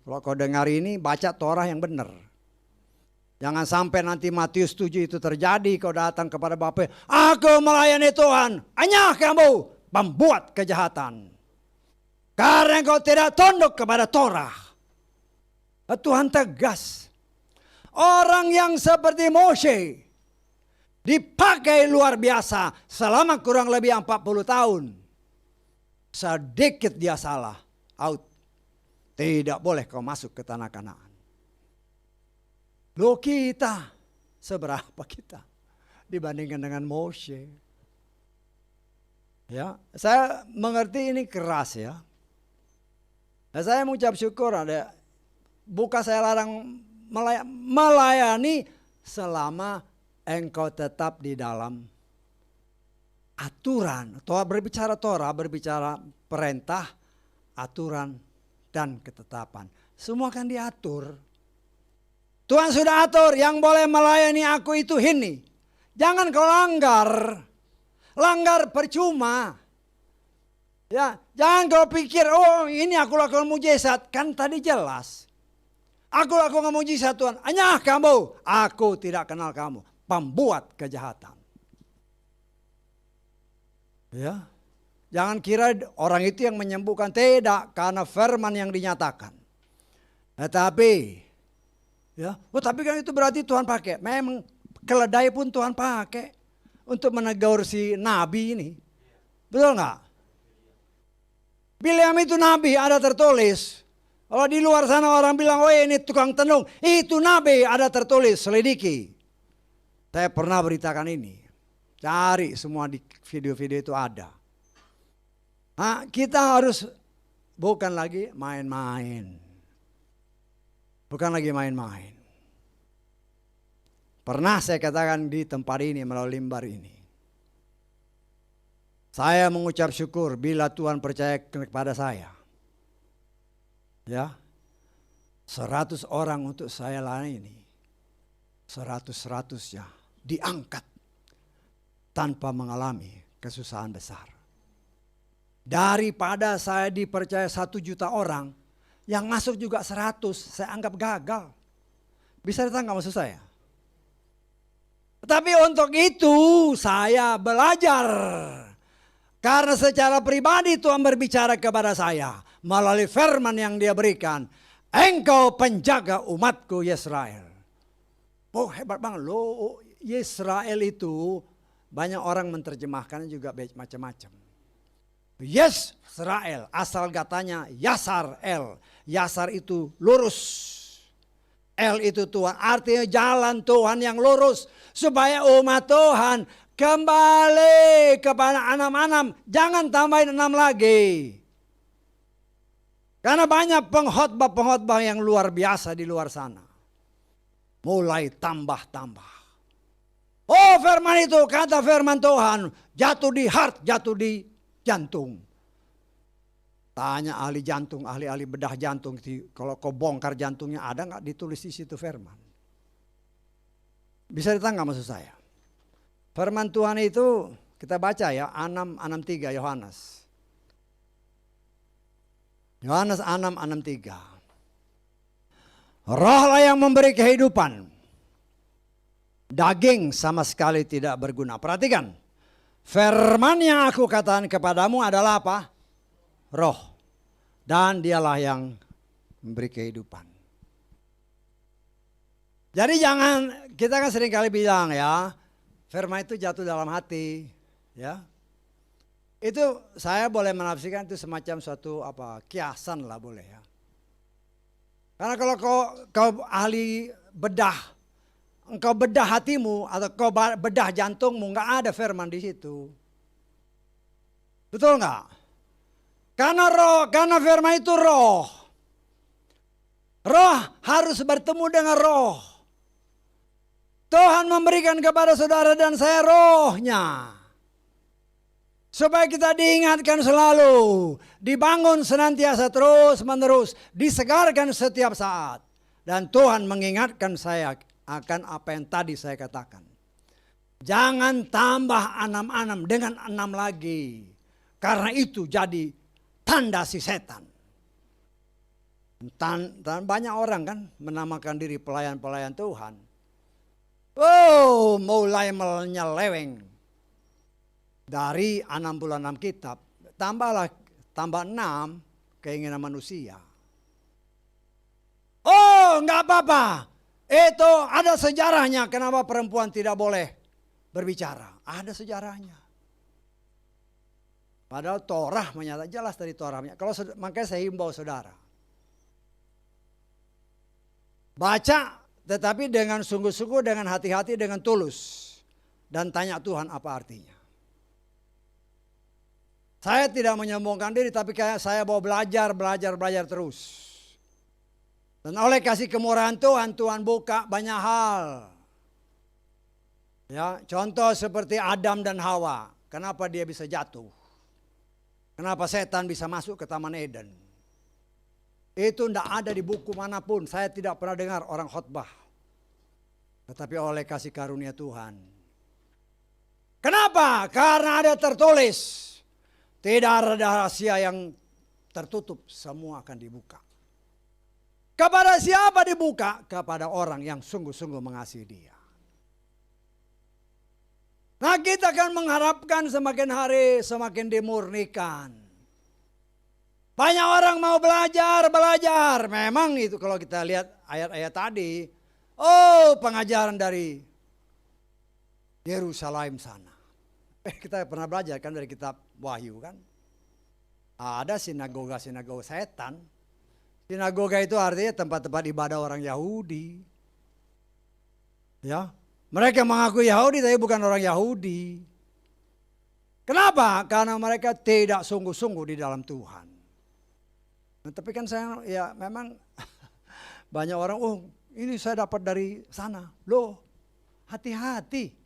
Kalau kau dengar ini baca Torah yang benar. Jangan sampai nanti Matius 7 itu terjadi kau datang kepada Bapa. Aku melayani Tuhan. Hanya kamu membuat kejahatan. Karena kau tidak tunduk kepada Torah. Tuhan tegas. Orang yang seperti Moshe dipakai luar biasa selama kurang lebih 40 tahun. Sedikit dia salah, out. Tidak boleh kau masuk ke tanah Kanaan. Loh kita, seberapa kita dibandingkan dengan Moshe? Ya, saya mengerti ini keras ya. Nah, saya mengucap syukur ada, bukan saya larang melayani selama engkau tetap di dalam aturan. Torah berbicara perintah, aturan, dan ketetapan. Semua kan diatur. Tuhan sudah atur, yang boleh melayani aku itu ini. Jangan kau langgar. Langgar percuma. Ya, jangan kau pikir, oh ini aku lakukan mujizat. Kan tadi jelas. Aku lakukan mujizat Tuhan. Hanya kamu, aku tidak kenal kamu. Pembuat kejahatan. Ya, jangan kira orang itu yang menyembuhkan. Tidak, karena firman yang dinyatakan. Tetapi, ya, oh tapi kan itu berarti Tuhan pakai. Memang keledai pun Tuhan pakai untuk menegur si nabi ini. Betul nggak? Bileam itu nabi, ada tertulis. Kalau di luar sana orang bilang, oh ini tukang tenung. Itu nabi, ada tertulis, selidiki. Saya pernah beritakan ini. Cari semua di video-video itu ada. Nah, kita harus bukan lagi main-main. Bukan lagi main-main. Pernah saya katakan di tempat ini melalui mimbar ini. Saya mengucap syukur bila Tuhan percaya kepada saya. Ya. 100 orang untuk saya layani. 100 ya diangkat tanpa mengalami kesusahan besar. Daripada saya dipercaya 1 juta orang, yang masuk juga 100, saya anggap gagal. Bisa datang nggak maksud saya? Tapi untuk itu saya belajar. Karena secara pribadi Tuhan berbicara kepada saya melalui firman yang dia berikan. Engkau penjaga umatku Yesrael. Oh hebat banget loh, Yesrael itu banyak orang menerjemahkan juga macam-macam. Yes, Israel, asal katanya Yasar El. Yasar itu lurus. El itu Tuhan, artinya jalan Tuhan yang lurus. Supaya umat Tuhan kembali kepada 6 jangan tambahin 6 lagi. Karena banyak pengkhotbah yang luar biasa di luar sana. Mulai tambah-tambah. Oh firman itu, kata firman Tuhan, jatuh di heart, jatuh di jantung. Tanya ahli jantung, ahli-ahli bedah jantung. Kalau kau bongkar jantungnya ada nggak ditulis di situ firman? Bisa datang nggak maksud saya? Firman Tuhan itu kita baca ya 6:3 Yohanes. Yohanes 6:3. Rohlah yang memberi kehidupan. Daging sama sekali tidak berguna. Perhatikan. Firman yang aku katakan kepadamu adalah apa? Roh. Dan dialah yang memberi kehidupan. Jadi jangan, kita kan sering kali bilang ya, firman itu jatuh dalam hati. Ya. Itu saya boleh menafsirkan itu semacam suatu kiasan lah boleh ya. Karena kalau kau ahli bedah, engkau bedah hatimu atau kau bedah jantungmu, nggak ada firman di situ. Betul nggak? Karena firman itu roh. Roh harus bertemu dengan roh. Tuhan memberikan kepada saudara dan saya rohnya. Supaya kita diingatkan selalu, dibangun senantiasa terus menerus, disegarkan setiap saat. Dan Tuhan mengingatkan saya akan apa yang tadi saya katakan. Jangan tambah 6 dengan 6 lagi. Karena itu jadi tanda si setan. Banyak orang kan menamakan diri pelayan-pelayan Tuhan. Oh, mulai menyeleweng. Dari 66 kitab, tambah 6 keinginan manusia. Oh, enggak apa-apa. Itu ada sejarahnya kenapa perempuan tidak boleh berbicara. Ada sejarahnya. Padahal Torah menyatakan jelas dari Torah. Makanya saya himbau saudara. Baca tetapi dengan sungguh-sungguh, dengan hati-hati, dengan tulus. Dan tanya Tuhan apa artinya. Saya tidak menyombongkan diri, tapi kayak saya mau belajar terus. Dan oleh kasih kemurahan Tuhan, Tuhan buka banyak hal. Ya, contoh seperti Adam dan Hawa. Kenapa dia bisa jatuh? Kenapa setan bisa masuk ke Taman Eden? Itu tidak ada di buku manapun. Saya tidak pernah dengar orang khotbah. Tetapi oleh kasih karunia Tuhan. Kenapa? Karena ada tertulis. Tidak ada rahasia yang tertutup, semua akan dibuka. Kepada siapa dibuka? Kepada orang yang sungguh-sungguh mengasihi dia. Nah, kita akan mengharapkan semakin hari semakin dimurnikan. Banyak orang mau belajar. Memang itu kalau kita lihat ayat-ayat tadi. Oh, pengajaran dari Yerusalem sana. Kita pernah belajar kan dari kitab Wahyu kan. Ada sinagoga setan. Sinagoga itu artinya tempat-tempat ibadah orang Yahudi. Ya, mereka mengaku Yahudi tapi bukan orang Yahudi. Kenapa? Karena mereka tidak sungguh-sungguh di dalam Tuhan. Nah, tapi kan saya ya memang banyak orang, oh ini saya dapat dari sana. Loh, hati-hati.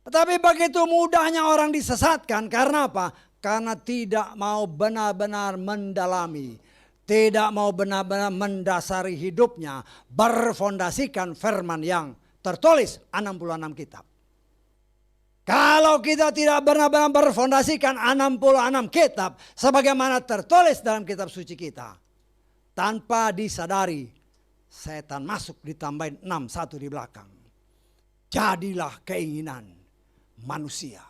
Tetapi begitu mudahnya orang disesatkan karena apa? Karena tidak mau benar-benar mendalami. Tidak mau benar-benar mendasari hidupnya. Berfondasikan firman yang tertulis 66 kitab. Kalau kita tidak benar-benar berfondasikan 66 kitab. Sebagaimana tertulis dalam kitab suci kita. Tanpa disadari setan masuk ditambahin 61 di belakang. Jadilah keinginan manusia.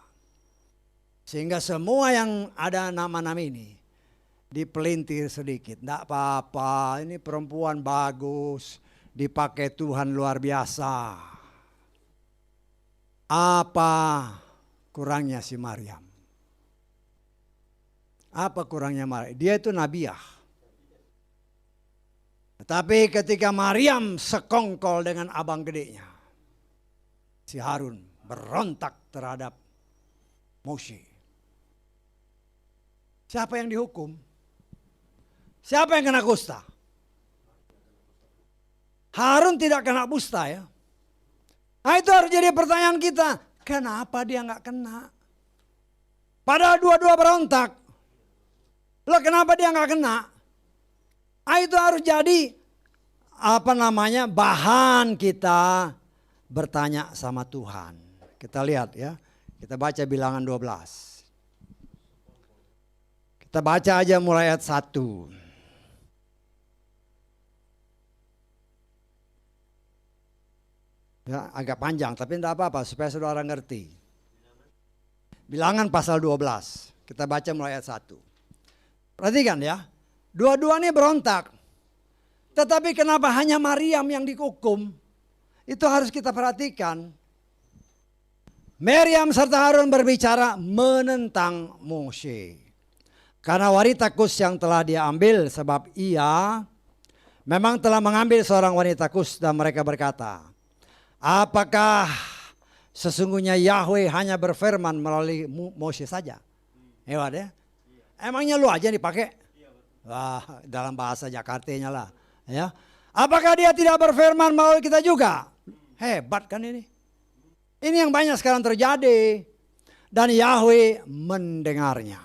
Sehingga semua yang ada nama-nama ini dipelintir sedikit. Tidak apa-apa, ini perempuan bagus, dipakai Tuhan luar biasa. Apa kurangnya si Maryam? Apa kurangnya Maryam? Dia itu nabiah. Tapi ketika Maryam sekongkol dengan abang gedenya, si Harun berontak terhadap Moshe. Siapa yang dihukum? Siapa yang kena kusta? Harun tidak kena kusta ya. Nah itu harus jadi pertanyaan kita. Kenapa dia nggak kena? Padahal dua-dua berontak. Loh kenapa dia nggak kena? Nah itu harus jadi bahan kita bertanya sama Tuhan. Kita lihat ya, kita baca Bilangan 12. Kita baca aja mulai ayat 1. Ya, agak panjang tapi tidak apa-apa supaya saudara ngerti. Bilangan pasal 12. Kita baca mulai ayat 1. Perhatikan ya, dua-dua ini berontak. Tetapi kenapa hanya Maryam yang dihukum? Itu harus kita perhatikan. Maryam serta Harun berbicara menentang Moshe. Karena wanita Kus yang telah dia ambil sebab ia memang telah mengambil seorang wanita Kus dan mereka berkata, apakah sesungguhnya Yahweh hanya berfirman melalui Moshe saja? Hebat ya. Emangnya lu aja dipakai? Wah, dalam bahasa Jakartanya lah. Ya. Apakah dia tidak berfirman melalui kita juga? Hebat kan ini. Ini yang banyak sekarang terjadi. dan Yahweh mendengarnya.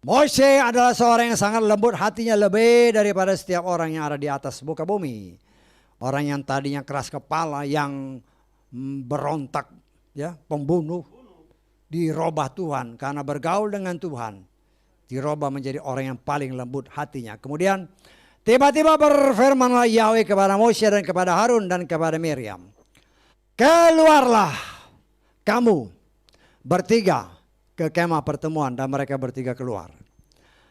Moshe adalah seorang yang sangat lembut hatinya, lebih daripada setiap orang yang ada di atas muka bumi. Orang yang tadinya keras kepala, yang berontak, ya, pembunuh, dirubah Tuhan karena bergaul dengan Tuhan. Dirubah menjadi orang yang paling lembut hatinya. Kemudian tiba-tiba berfirmanlah Yahweh kepada Moshe dan kepada Harun dan kepada Miriam. Keluarlah kamu bertiga ke kemah pertemuan, dan mereka bertiga keluar.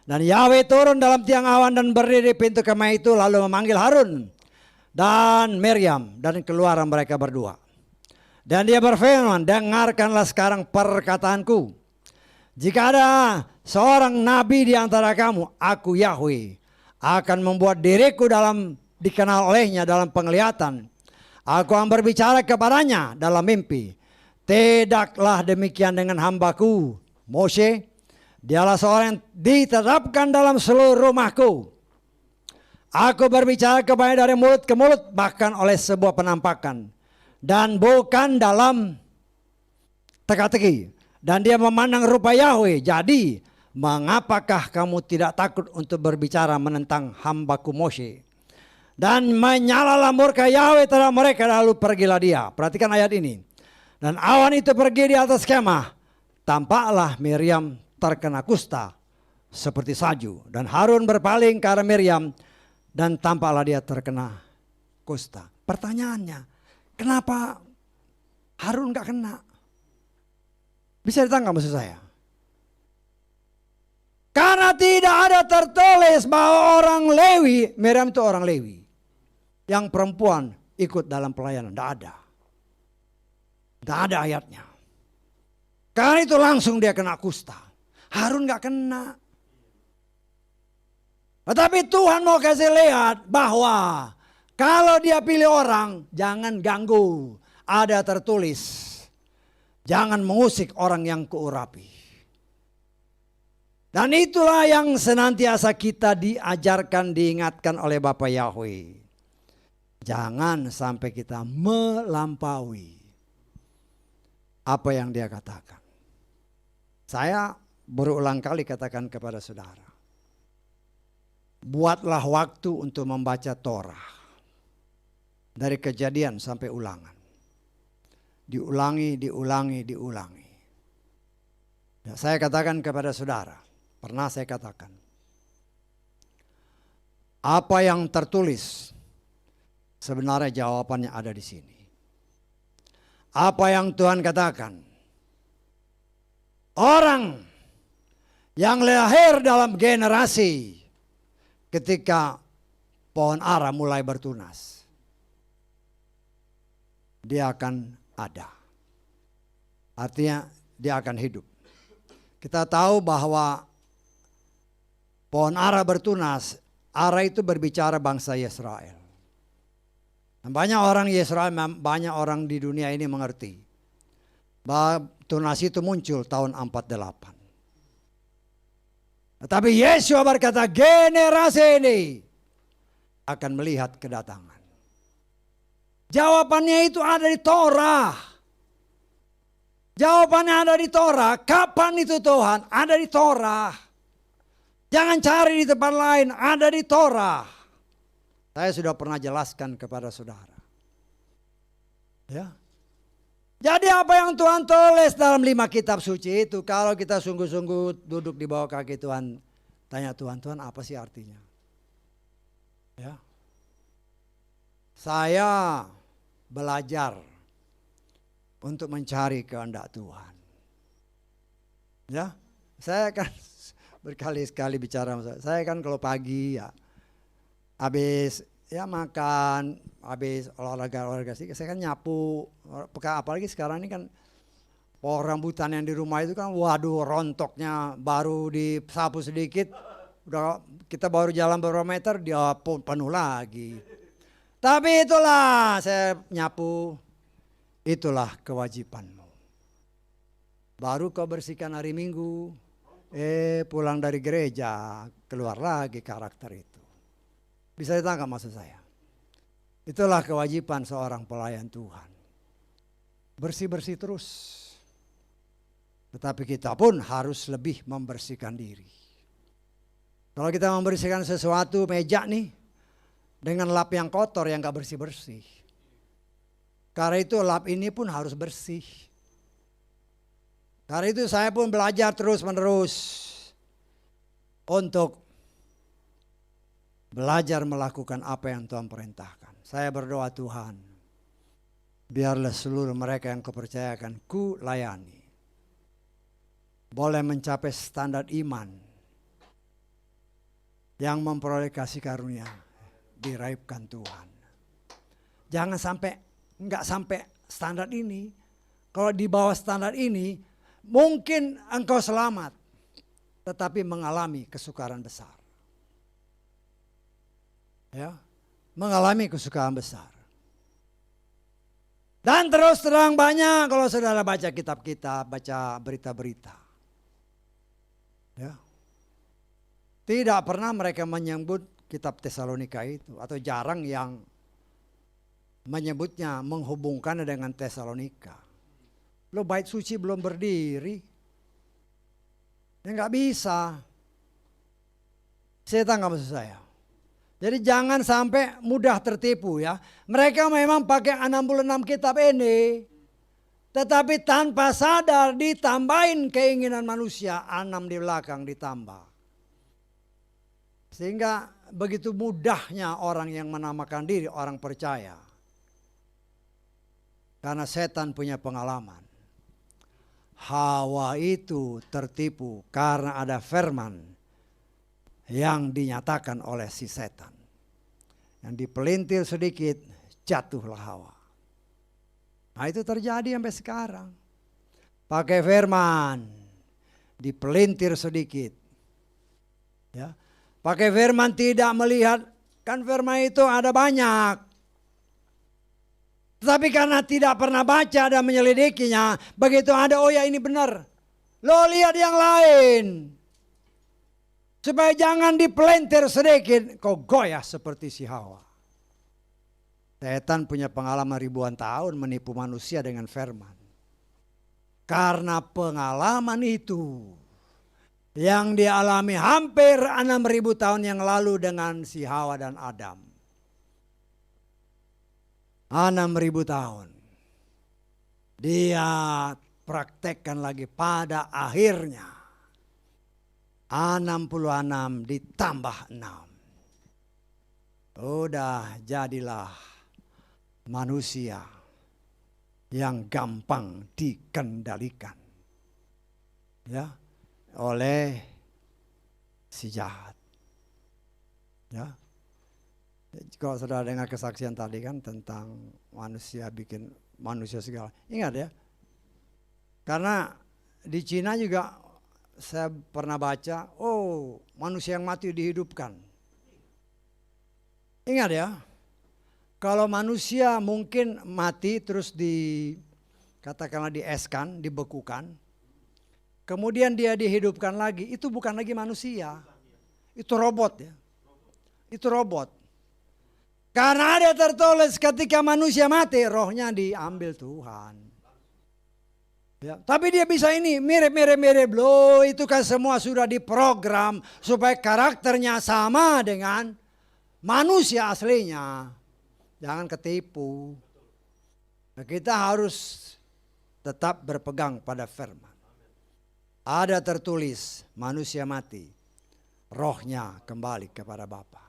Dan Yahweh turun dalam tiang awan dan berdiri di pintu kemah itu, lalu memanggil Harun dan Miriam, dan keluar mereka berdua. Dan dia berfirman, dengarkanlah sekarang perkataanku. Jika ada seorang nabi di antara kamu, aku Yahweh akan membuat diriku dikenal olehnya dalam penglihatan. Aku akan berbicara kepadanya dalam mimpi. Tidaklah demikian dengan hambaku Moshe. Dialah seorang yang ditetapkan dalam seluruh rumahku. Aku berbicara kepadanya dari mulut ke mulut, bahkan oleh sebuah penampakan, dan bukan dalam teka-teki. Dan dia memandang rupa Yahweh. Jadi mengapakah kamu tidak takut untuk berbicara menentang hambaku Moshe? Dan menyalalah murka Yahweh terhadap mereka, lalu pergilah dia. Perhatikan ayat ini. Dan awan itu pergi di atas kemah. Tampaklah Miriam terkena kusta seperti salju. Dan Harun berpaling ke arah Miriam, dan tampaklah dia terkena kusta. Pertanyaannya, kenapa Harun gak kena? Bisa ditangkap maksud saya? Karena tidak ada tertulis bahwa orang Lewi, Miriam itu orang Lewi, yang perempuan ikut dalam pelayanan. Tidak ada. Tidak ada ayatnya. Karena itu langsung dia kena kusta. Harun gak kena. Tetapi Tuhan mau kasih lihat bahwa kalau dia pilih orang, jangan ganggu. Ada tertulis, jangan mengusik orang yang keurapi. Dan itulah yang senantiasa kita diajarkan, diingatkan oleh Bapa Yahweh. Jangan sampai kita melampaui apa yang dia katakan. Saya berulang kali katakan kepada saudara, buatlah waktu untuk membaca Torah. Dari Kejadian sampai Ulangan. Diulangi, diulangi, diulangi. Ya, saya katakan kepada saudara, pernah saya katakan, apa yang tertulis sebenarnya jawabannya ada di sini. Apa yang Tuhan katakan, orang yang lahir dalam generasi ketika pohon ara mulai bertunas, dia akan ada. Artinya dia akan hidup. Kita tahu bahwa pohon ara bertunas, ara itu berbicara bangsa Israel. Dan banyak orang Israel, banyak orang di dunia ini mengerti bahwa tunas itu muncul tahun 48. Tetapi Yesus berkata, generasi ini akan melihat kedatangan. Jawabannya itu ada di Torah. Jawabannya ada di Torah. Kapan itu Tuhan? Ada di Torah. Jangan cari di tempat lain, ada di Torah. Saya sudah pernah jelaskan kepada saudara. Ya. Jadi apa yang Tuhan tulis dalam 5 kitab suci itu, kalau kita sungguh-sungguh duduk di bawah kaki Tuhan, tanya Tuhan, Tuhan apa sih artinya? Ya. Saya belajar untuk mencari kehendak Tuhan. Ya, saya kan berkali-kali bicara, saya kan kalau pagi ya, habis ya makan, habis olahraga sih, saya kan nyapu. Apalagi sekarang ini kan pohon rambutan yang di rumah itu kan, waduh rontoknya baru disapu sedikit, udah kita baru jalan beberapa meter dia penuh lagi. Tapi itulah saya nyapu, itulah kewajibanmu. Baru kau bersihkan hari Minggu, pulang dari gereja keluar lagi karakter itu. Bisa ditangkap maksud saya? Itulah kewajiban seorang pelayan Tuhan. Bersih-bersih terus. Tetapi kita pun harus lebih membersihkan diri. Kalau kita membersihkan sesuatu meja nih dengan lap yang kotor yang gak bersih-bersih. Karena itu lap ini pun harus bersih. Karena itu saya pun belajar terus-menerus untuk belajar melakukan apa yang Tuhan perintahkan. Saya berdoa, Tuhan, biarlah seluruh mereka yang Kupercayakan Ku layani boleh mencapai standar iman yang memperoleh kasih karunia diraihkan Tuhan. Jangan sampai enggak sampai standar ini. Kalau di bawah standar ini mungkin engkau selamat, tetapi mengalami kesukaran besar. Ya, mengalami kesukaran besar. Dan terus terang banyak kalau saudara baca kitab-kitab, baca berita-berita. Ya. Tidak pernah mereka menyebut kitab Tesalonika itu, atau jarang yang menyebutnya, menghubungkan dengan Tesalonika. Lo bait suci belum berdiri, ya nggak bisa. Setan nggak maksud saya. Jadi jangan sampai mudah tertipu ya. Mereka memang pakai 66 kitab ini, tetapi tanpa sadar ditambahin keinginan manusia, 6 di belakang ditambah. Sehingga begitu mudahnya orang yang menamakan diri orang percaya. Karena setan punya pengalaman. Hawa itu tertipu karena ada firman yang dinyatakan oleh si setan. Yang dipelintir sedikit, jatuhlah Hawa. Nah itu terjadi sampai sekarang. Pakai firman, dipelintir sedikit. Ya, pakai firman tidak melihat, kan firman itu ada banyak. Tetapi karena tidak pernah baca dan menyelidikinya, begitu ada, oh ya ini benar. Lo lihat yang lain. Supaya jangan dipelintir sedikit, kau goyah seperti si Hawa. Setan punya pengalaman ribuan tahun menipu manusia dengan firman. Karena pengalaman itu yang dialami hampir 6.000 tahun yang lalu dengan si Hawa dan Adam. 6.000 tahun. Dia praktekkan lagi pada akhirnya. 66 ditambah 6. Udah jadilah manusia yang gampang dikendalikan ya oleh si jahat. Ya. Kalau saudara dengar kesaksian tadi kan tentang manusia bikin manusia segala. Ingat ya. Karena di Cina juga saya pernah baca, oh manusia yang mati dihidupkan. Ingat ya. Kalau manusia mungkin mati terus katakanlah dieskan, dibekukan. Kemudian dia dihidupkan lagi, itu bukan lagi manusia. Itu robot ya. Itu robot. Karena ada tertulis ketika manusia mati, rohnya diambil Tuhan. Ya, tapi dia bisa ini mirip-mirip loh, itu kan semua sudah diprogram supaya karakternya sama dengan manusia aslinya. Jangan ketipu. Nah, kita harus tetap berpegang pada firman. Ada tertulis manusia mati, rohnya kembali kepada Bapa.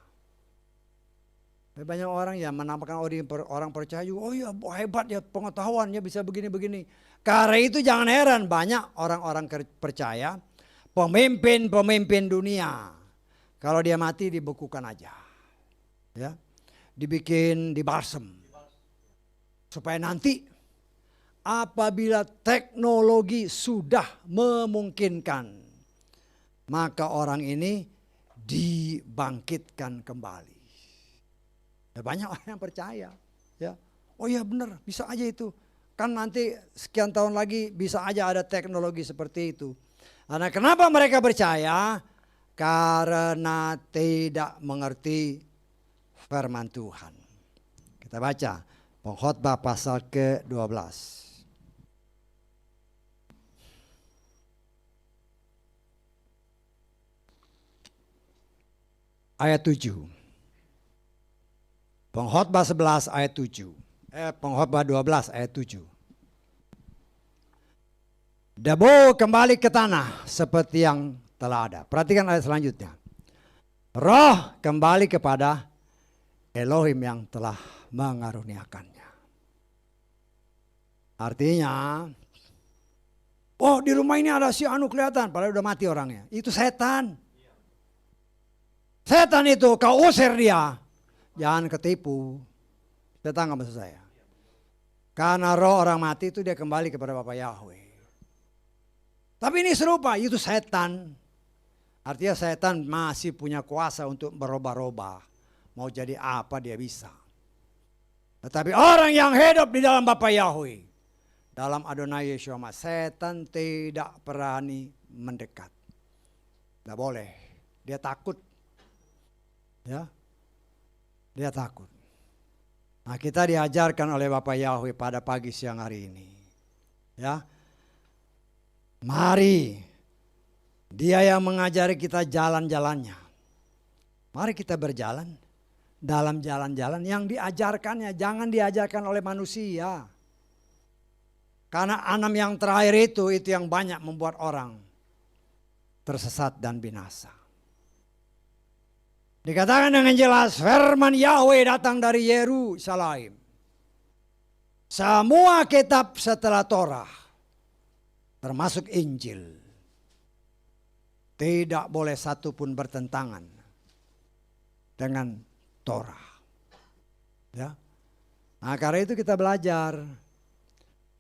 Banyak orang yang menampakkan orang percaya juga, oh ya hebat ya pengetahuannya bisa begini-begini. Karena itu jangan heran banyak orang-orang percaya, pemimpin dunia. Kalau dia mati dibekukan aja. Ya. Dibikin dibalsem. Supaya nanti apabila teknologi sudah memungkinkan, maka orang ini dibangkitkan kembali. Ya, banyak orang yang percaya. Ya. Oh ya benar, bisa aja itu. Kan nanti sekian tahun lagi bisa aja ada teknologi seperti itu. Karena kenapa mereka percaya? Karena tidak mengerti firman Tuhan. Kita baca Pengkhotbah pasal ke-12. ayat 7. Pengkhotbah 11 ayat 7. Pengkhotbah 12 ayat 7. Debu kembali ke tanah seperti yang telah ada. Perhatikan ayat selanjutnya. Roh kembali kepada Elohim yang telah mengaruniakannya. Artinya, oh di rumah ini ada si anu kelihatan, padahal udah mati orangnya. Itu setan. Setan itu kau usir dia. Jangan ketipu. Setan nggak maksud saya. Karena roh orang mati itu dia kembali kepada Bapa Yahweh. Tapi ini serupa, itu setan. Artinya setan masih punya kuasa untuk berubah-ubah. Mau jadi apa dia bisa. Tetapi orang yang hidup di dalam Bapa Yahweh, dalam Adonai Yeshua, setan tidak berani mendekat. Tidak boleh. Dia takut. Ya, dia takut. Nah, kita diajarkan oleh Bapa Yahweh pada pagi siang hari ini. Ya, mari dia yang mengajari kita jalan-jalannya. Mari kita berjalan dalam jalan-jalan yang diajarkannya. Jangan diajarkan oleh manusia. Karena 6 yang terakhir itu yang banyak membuat orang tersesat dan binasa. Dikatakan dengan jelas firman Yahweh datang dari Yerusalem. Semua kitab setelah Torah, termasuk Injil, tidak boleh satu pun bertentangan dengan Torah. Ya. Nah, karena itu kita belajar,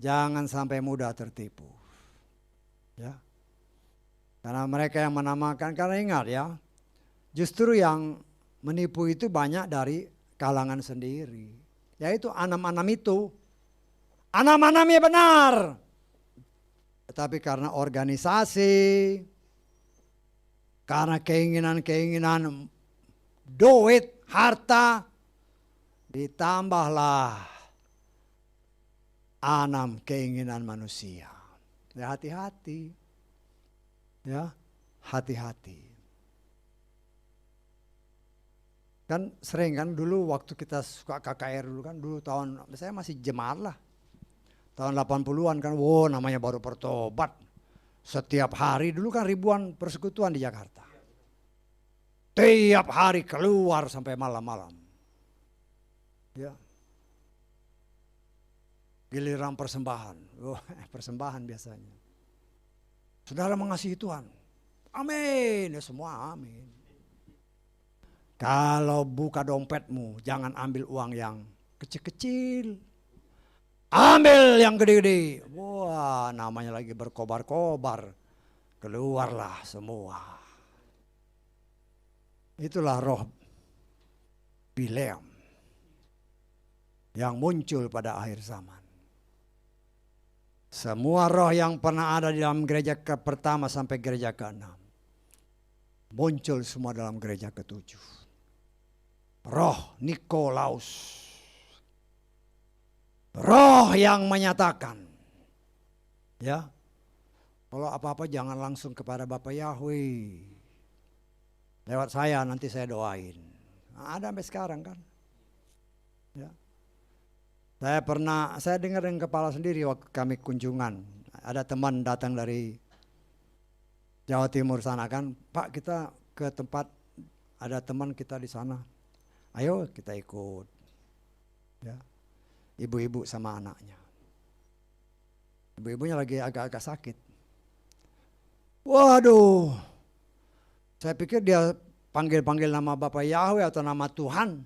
jangan sampai mudah tertipu. Ya. Karena mereka yang menamakan, karena ingat ya, justru yang menipu itu banyak dari kalangan sendiri. Yaitu anam-anam itu. Anam-anamnya benar. Tetapi karena organisasi, karena keinginan-keinginan duit, harta, ditambahlah anam keinginan manusia. Ya, hati-hati. Ya, hati-hati. Kan sering kan dulu waktu kita suka KKR dulu kan, dulu tahun, saya masih jemaat lah. Tahun 80-an kan, wow namanya baru bertobat. Setiap hari dulu kan ribuan persekutuan di Jakarta. Tiap hari keluar sampai malam-malam. Ya. Giliran persembahan. Persembahan biasanya. Saudara mengasihi Tuhan. Amin. Ya semua amin. Kalau buka dompetmu, jangan ambil uang yang kecil-kecil. Ambil yang gede-gede. Wah, namanya lagi berkobar-kobar. Keluarlah semua. Itulah roh Bileam yang muncul pada akhir zaman. Semua roh yang pernah ada di dalam gereja pertama sampai gereja ke-6 muncul semua dalam gereja ke-7. Roh Nikolaus. Roh yang menyatakan. Ya. Kalau apa-apa jangan langsung kepada Bapa Yahweh. Lewat saya nanti saya doain. Nah, ada sampai sekarang kan. Ya. Saya dengar dengan kepala sendiri waktu kami kunjungan. Ada teman datang dari Jawa Timur sana kan. Pak, kita ke tempat, ada teman kita di sana. Ayo kita ikut. Ya. Ibu-ibu sama anaknya. Ibu-ibunya lagi agak-agak sakit. Waduh. Saya pikir dia panggil-panggil nama Bapak Yahweh atau nama Tuhan.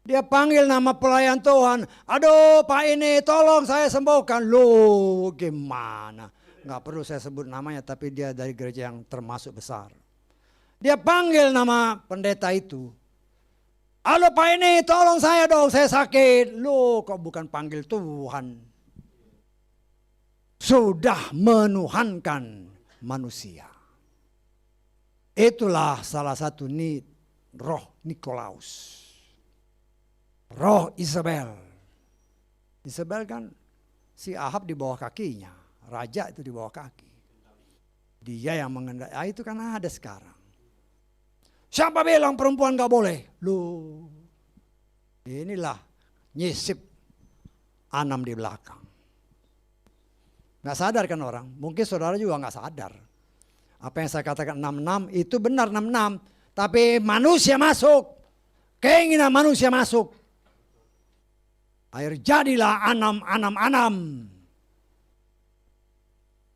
Dia panggil nama pelayan Tuhan. Aduh Pak ini tolong saya sembuhkan. Loh gimana. Nggak perlu saya sebut namanya, tapi dia dari gereja yang termasuk besar. Dia panggil nama pendeta itu. Halo Pak ini tolong saya dong, saya sakit. Loh kok bukan panggil Tuhan. Sudah menuhankan manusia. Itulah salah satu roh Nikolaus. Roh Isabel. Isabel kan si Ahab di bawah kakinya. Raja itu di bawah kaki. Dia yang mengendalikan. Itu kan ada sekarang. Siapa bilang perempuan gak boleh? Loh, inilah nyisip Anam di belakang. Gak sadar kan orang? Mungkin saudara juga gak sadar. Apa yang saya katakan 66 itu benar 66. Tapi manusia masuk. Keinginan manusia masuk. Akhir jadilah Anam.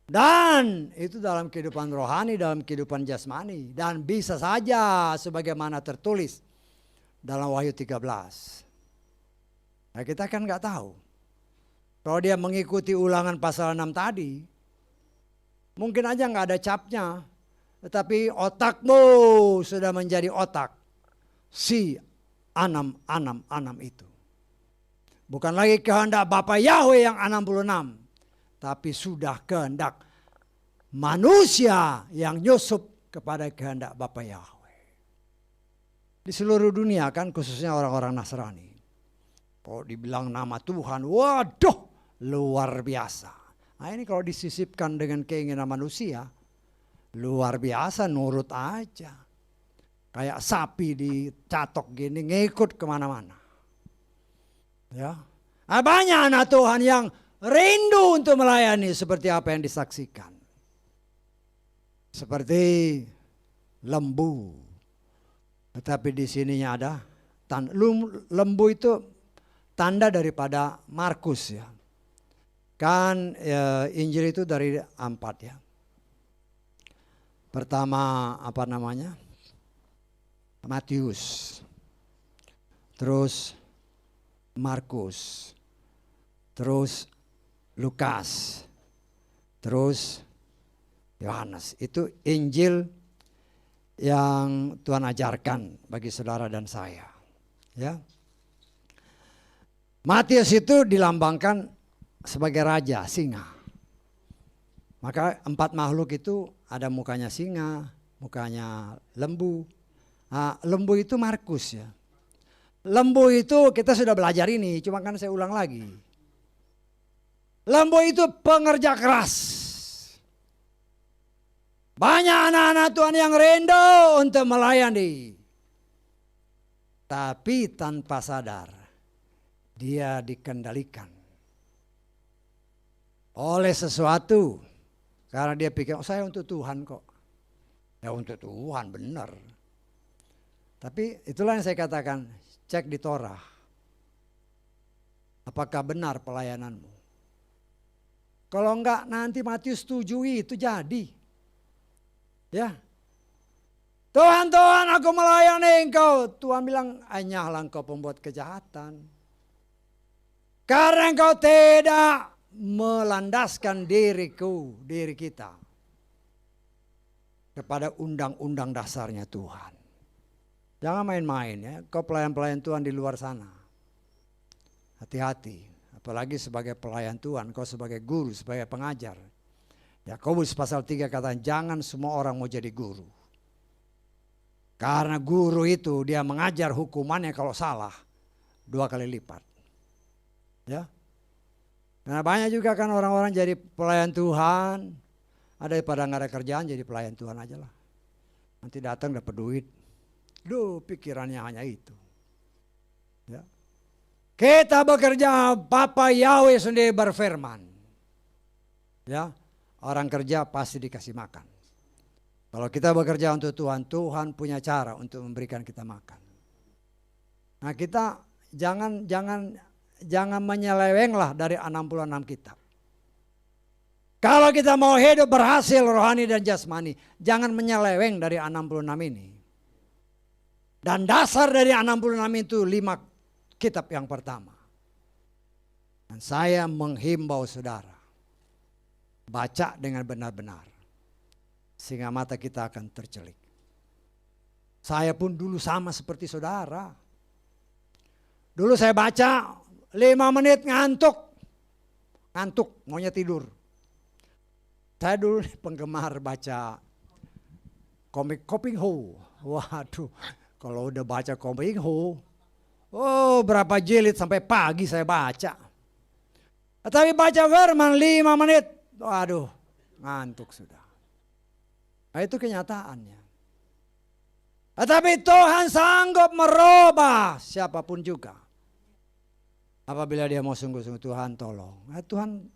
Dan itu dalam kehidupan rohani, dalam kehidupan jasmani. Dan bisa saja sebagaimana tertulis dalam Wahyu 13. Nah, kita kan nggak tahu. Kalau dia mengikuti ulangan pasal 6 tadi, mungkin aja nggak ada capnya. Tetapi otakmu sudah menjadi otak si Anam itu. Bukan lagi kehendak Bapa Yahweh yang 66. Tapi sudah kehendak manusia yang nyusup kepada kehendak Bapa Yahweh. Di seluruh dunia kan, khususnya orang-orang Nasrani. Kalau dibilang nama Tuhan, waduh luar biasa. Nah ini kalau disisipkan dengan keinginan manusia, luar biasa, nurut aja. Kayak sapi dicatok gini, ngikut kemana-mana. Ya, banyak anak Tuhan yang rindu untuk melayani seperti apa yang disaksikan. Seperti lembu. Tetapi di sininya ada lembu itu tanda daripada Markus ya. Kan Injil itu dari 4 ya. Pertama apa namanya? Matius. Terus Markus. Terus Lukas, terus Yohanes. Itu Injil yang Tuhan ajarkan bagi saudara dan saya. Ya. Matius itu dilambangkan sebagai raja, singa. Maka 4 makhluk itu ada mukanya singa, mukanya lembu. Nah, lembu itu Markus ya. Lembu itu kita sudah belajar ini, cuma kan saya ulang lagi. Lembu itu pengerja keras. Banyak anak-anak Tuhan yang rindu untuk melayani. Tapi tanpa sadar, dia dikendalikan oleh sesuatu. Karena dia pikir, saya untuk Tuhan kok. Ya untuk Tuhan, benar. Tapi itulah yang saya katakan, cek di Torah. Apakah benar pelayananmu? Kalau enggak nanti Matius setujui itu jadi. Ya. Tuhan aku melayani engkau. Tuhan bilang, hanyalah engkau pembuat kejahatan. Karena engkau tidak melandaskan diri kita. Kepada undang-undang dasarnya Tuhan. Jangan main-main ya. Kau pelayan-pelayan Tuhan di luar sana. Hati-hati. Apalagi sebagai pelayan Tuhan, kau sebagai guru, sebagai pengajar. Yakobus pasal 3 katakan, jangan semua orang mau jadi guru. Karena guru itu dia mengajar hukumannya kalau salah 2 kali lipat. Ya. Karena banyak juga kan orang-orang jadi pelayan Tuhan, ada pada nggak ada kerjaan jadi pelayan Tuhan aja lah. Nanti datang dapat duit. Duh, pikirannya hanya itu. Ya. Kita bekerja, Bapa Yahweh sendiri berfirman. Ya, orang kerja pasti dikasih makan. Kalau kita bekerja untuk Tuhan, Tuhan punya cara untuk memberikan kita makan. Nah, kita jangan menyelewenglah dari 66 kitab. Kalau kita mau hidup berhasil rohani dan jasmani, jangan menyeleweng dari 66 ini. Dan dasar dari 66 itu 5 kitab yang pertama. Dan saya menghimbau saudara, baca dengan benar-benar. Sehingga mata kita akan tercelik. Saya pun dulu sama seperti saudara. Dulu saya baca 5 menit ngantuk. Ngantuk, maunya tidur. Saya dulu penggemar baca komik Koping Ho. Waduh, kalau udah baca Koping Ho, oh berapa jilid sampai pagi saya baca. Tapi baca firman 5 menit, waduh ngantuk sudah. Nah, itu kenyataannya. Tetapi Tuhan sanggup merubah siapapun juga. Apabila dia mau sungguh-sungguh, Tuhan tolong. Tuhan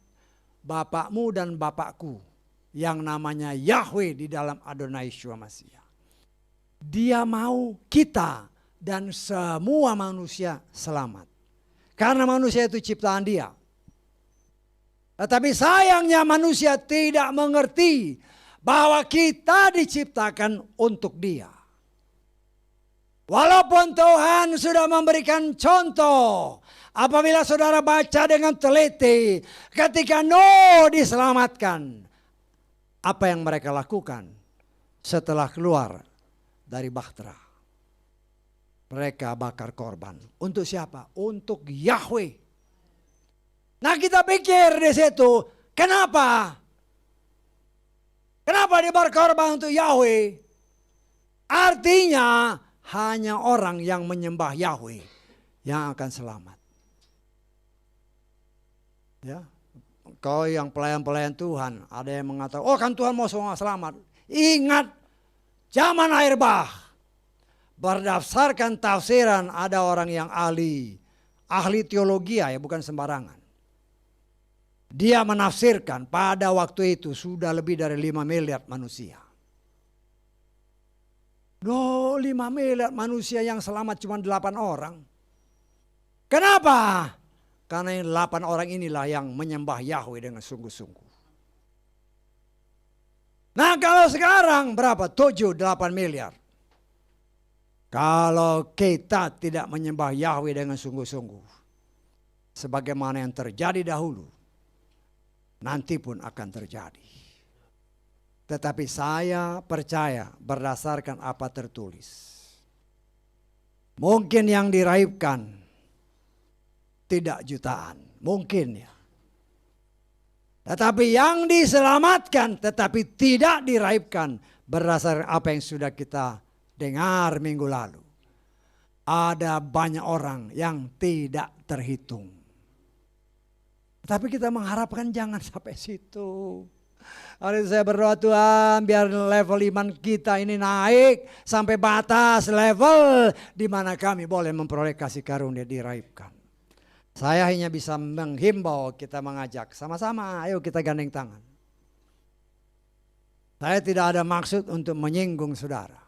Bapakmu dan Bapakku yang namanya Yahweh di dalam Adonai Yeshua Mashiach. Dia mau kita dan semua manusia selamat. Karena manusia itu ciptaan dia. Tetapi sayangnya manusia tidak mengerti bahwa kita diciptakan untuk dia. Walaupun Tuhan sudah memberikan contoh, apabila saudara baca dengan teliti, ketika Nuh diselamatkan, apa yang mereka lakukan setelah keluar dari bahtera? Mereka bakar korban. Untuk siapa? Untuk Yahweh. Nah, kita pikir di situ, kenapa? Kenapa dibakar korban untuk Yahweh? Artinya hanya orang yang menyembah Yahweh yang akan selamat. Ya, kau yang pelayan-pelayan Tuhan, ada yang mengatakan, oh kan Tuhan mau semua selamat. Ingat, zaman air bah, berdasarkan tafsiran ada orang yang ahli teologi ya, bukan sembarangan. Dia menafsirkan pada waktu itu sudah lebih dari 5 miliar manusia. 5 miliar manusia yang selamat cuma 8 orang. Kenapa? Karena 8 orang inilah yang menyembah Yahweh dengan sungguh-sungguh. Nah, kalau sekarang berapa? 7-8 miliar. Kalau kita tidak menyembah Yahweh dengan sungguh-sungguh, sebagaimana yang terjadi dahulu, nanti pun akan terjadi. Tetapi saya percaya berdasarkan apa tertulis. Mungkin yang diraibkan tidak jutaan, mungkin ya. Tetapi yang diselamatkan tetapi tidak diraibkan berdasarkan apa yang sudah kita dengar minggu lalu. Ada banyak orang yang tidak terhitung. Tapi kita mengharapkan jangan sampai situ. Hari saya berdoa, Tuhan biar level iman kita ini naik sampai batas level di mana kami boleh memperoleh kasih karunia diraibkan. Saya hanya bisa menghimbau, kita mengajak sama-sama, ayo kita gandeng tangan. Saya tidak ada maksud untuk menyinggung saudara.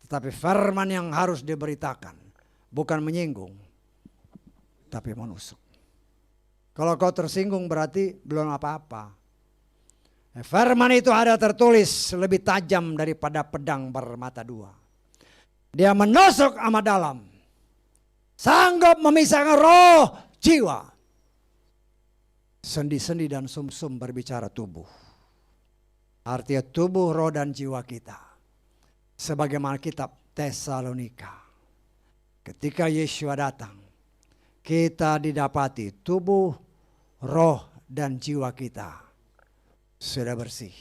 Tetapi firman yang harus diberitakan bukan menyinggung, tapi menusuk. Kalau kau tersinggung berarti belum apa-apa. Firman itu ada tertulis lebih tajam daripada pedang bermata dua. Dia menusuk amat dalam. Sanggup memisahkan roh, jiwa. Sendi-sendi dan sumsum berbicara tubuh. Artinya tubuh, roh dan jiwa kita. Sebagaimana kitab Tesalonika. Ketika Yesus datang, kita didapati tubuh, roh dan jiwa kita sudah bersih.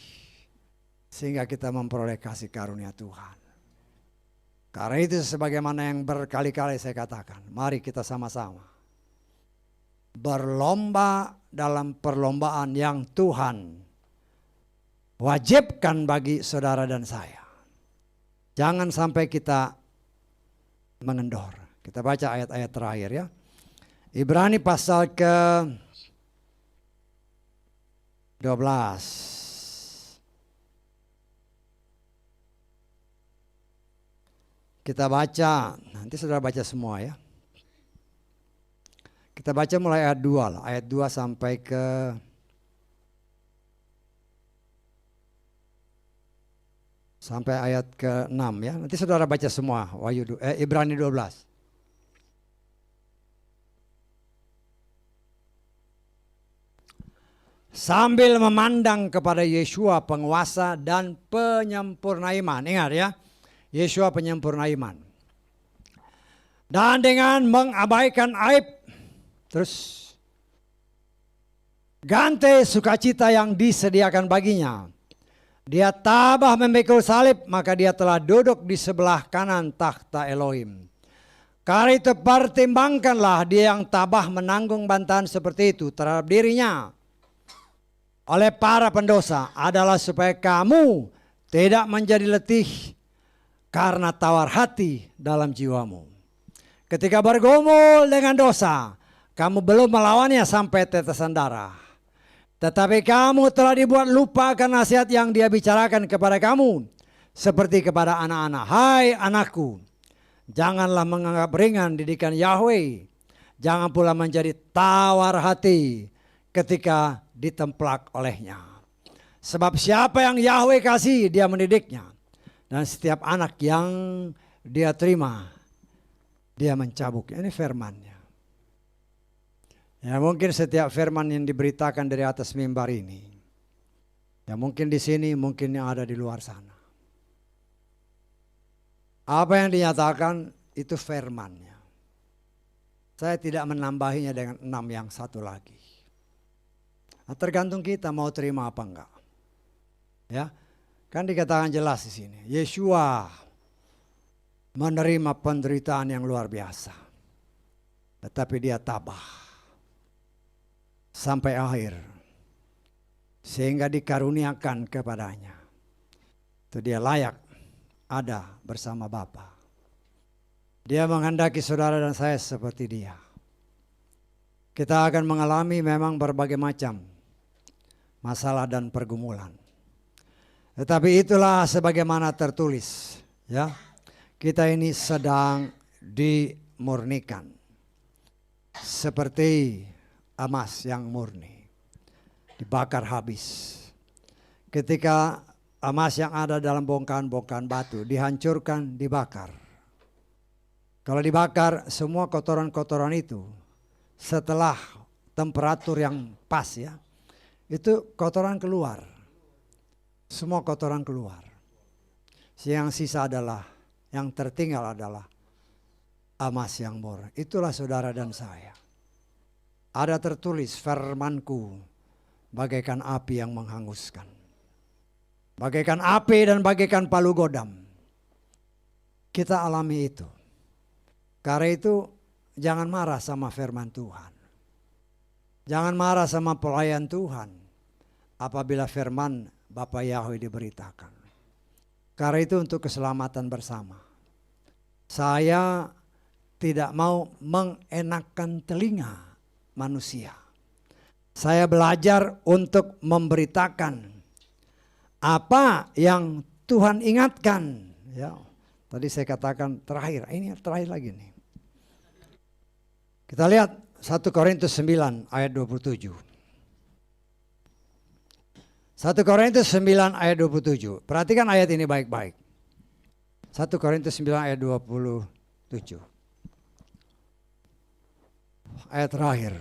Sehingga kita memperoleh kasih karunia Tuhan. Karena itu sebagaimana yang berkali-kali saya katakan, mari kita sama-sama berlomba dalam perlombaan yang Tuhan wajibkan bagi saudara dan saya. Jangan sampai kita mengendor. Kita baca ayat-ayat terakhir ya. Ibrani pasal ke 12. Kita baca, nanti saudara baca semua ya. Kita baca mulai ayat 2 lah, ayat 2 sampai ke ayat ke-6 ya. Nanti saudara baca semua Ibrani 12. Sambil memandang kepada Yeshua penguasa dan penyempurna iman. Ingat ya, Yeshua penyempurna iman. Dan dengan mengabaikan aib, terus ganti sukacita yang disediakan baginya. Dia tabah memikul salib, maka dia telah duduk di sebelah kanan takhta Elohim. Karena itu pertimbangkanlah dia yang tabah menanggung bantahan seperti itu terhadap dirinya oleh para pendosa adalah supaya kamu tidak menjadi letih karena tawar hati dalam jiwamu. Ketika bergumul dengan dosa, kamu belum melawannya sampai tetesan darah. Tetapi kamu telah dibuat lupa akan nasihat yang dia bicarakan kepada kamu. Seperti kepada anak-anak, hai anakku, janganlah menganggap ringan didikan Yahweh. Jangan pula menjadi tawar hati ketika ditemplak olehnya. Sebab siapa yang Yahweh kasih, dia mendidiknya. Dan setiap anak yang dia terima, dia mencabuknya. Ini firman-Nya. Ya, mungkin setiap firman yang diberitakan dari atas mimbar ini, ya mungkin di sini, mungkin yang ada di luar sana. Apa yang dinyatakan itu firman-Nya. Saya tidak menambahinya dengan 6 yang satu lagi. Nah, tergantung kita mau terima apa enggak. Ya, kan dikatakan jelas di sini. Yeshua menerima penderitaan yang luar biasa, tetapi dia tabah sampai akhir, sehingga dikaruniakan kepadanya. Itu dia layak ada bersama Bapa. Dia menghendaki saudara dan saya seperti dia. Kita akan mengalami memang berbagai macam masalah dan pergumulan. Tetapi itulah sebagaimana tertulis, ya. Kita ini sedang dimurnikan seperti emas yang murni, dibakar habis. Ketika emas yang ada dalam bongkahan-bongkahan batu dihancurkan, dibakar. Kalau dibakar, semua kotoran-kotoran itu setelah temperatur yang pas, ya, itu kotoran keluar. Semua kotoran keluar. Yang sisa adalah, yang tertinggal adalah emas yang murni. Itulah saudara dan saya. Ada tertulis, firman-Ku bagaikan api yang menghanguskan. Bagaikan api dan bagaikan palu godam. Kita alami itu. Karena itu jangan marah sama firman Tuhan. Jangan marah sama pelayan Tuhan apabila firman Bapa Yahweh diberitakan. Karena itu untuk keselamatan bersama. Saya tidak mau mengenakkan telinga manusia. Saya belajar untuk memberitakan apa yang Tuhan ingatkan. Ya, tadi saya katakan terakhir, ini terakhir lagi nih. Kita lihat 1 Korintus 9 ayat 27. 1 Korintus 9 ayat 27. Perhatikan ayat ini baik-baik. 1 Korintus 9 ayat 27. Ayat terakhir.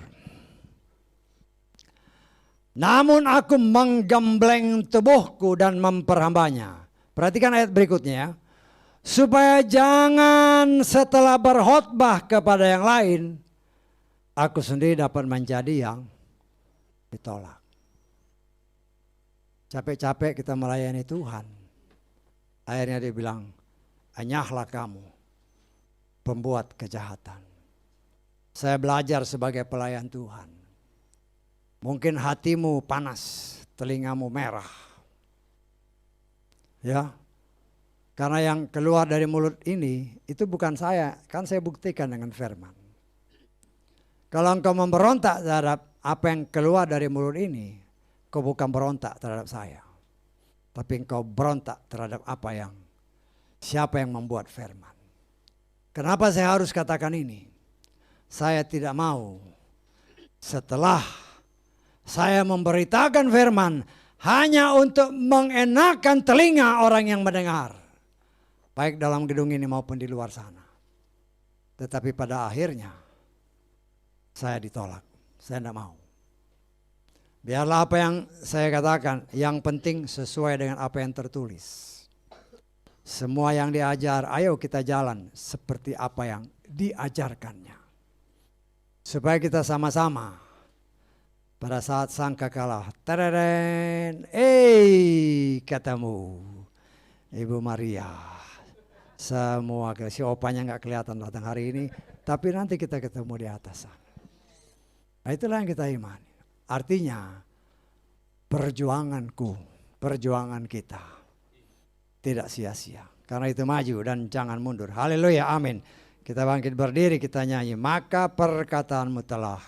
Namun aku menggembleng tubuhku dan memperhambanya. Perhatikan ayat berikutnya ya. Supaya jangan setelah berkhotbah kepada yang lain, aku sendiri dapat menjadi yang ditolak. Capek-capek kita melayani Tuhan. Akhirnya dia bilang, anyahlah kamu pembuat kejahatan. Saya belajar sebagai pelayan Tuhan. Mungkin hatimu panas, telingamu merah. Ya. Karena yang keluar dari mulut ini itu bukan saya, kan saya buktikan dengan firman. Kalau engkau memberontak terhadap apa yang keluar dari mulut ini, kau bukan berontak terhadap saya. Tapi engkau berontak terhadap siapa yang membuat firman. Kenapa saya harus katakan ini? Saya tidak mau setelah saya memberitakan firman hanya untuk mengenakan telinga orang yang mendengar. Baik dalam gedung ini maupun di luar sana. Tetapi pada akhirnya saya ditolak. Saya tidak mau. Biarlah apa yang saya katakan, yang penting sesuai dengan apa yang tertulis. Semua yang diajar, ayo kita jalan seperti apa yang diajarkannya. Supaya kita sama-sama pada saat sangkakala, tereren, ketemu Ibu Maria. Semua, si opanya nggak kelihatan datang hari ini, tapi nanti kita ketemu di atas sana. Nah, itulah yang kita imani. Artinya perjuangan kita tidak sia-sia. Karena itu maju dan jangan mundur. Haleluya, amin. Kita bangkit berdiri, kita nyanyi. Maka perkataanmu telah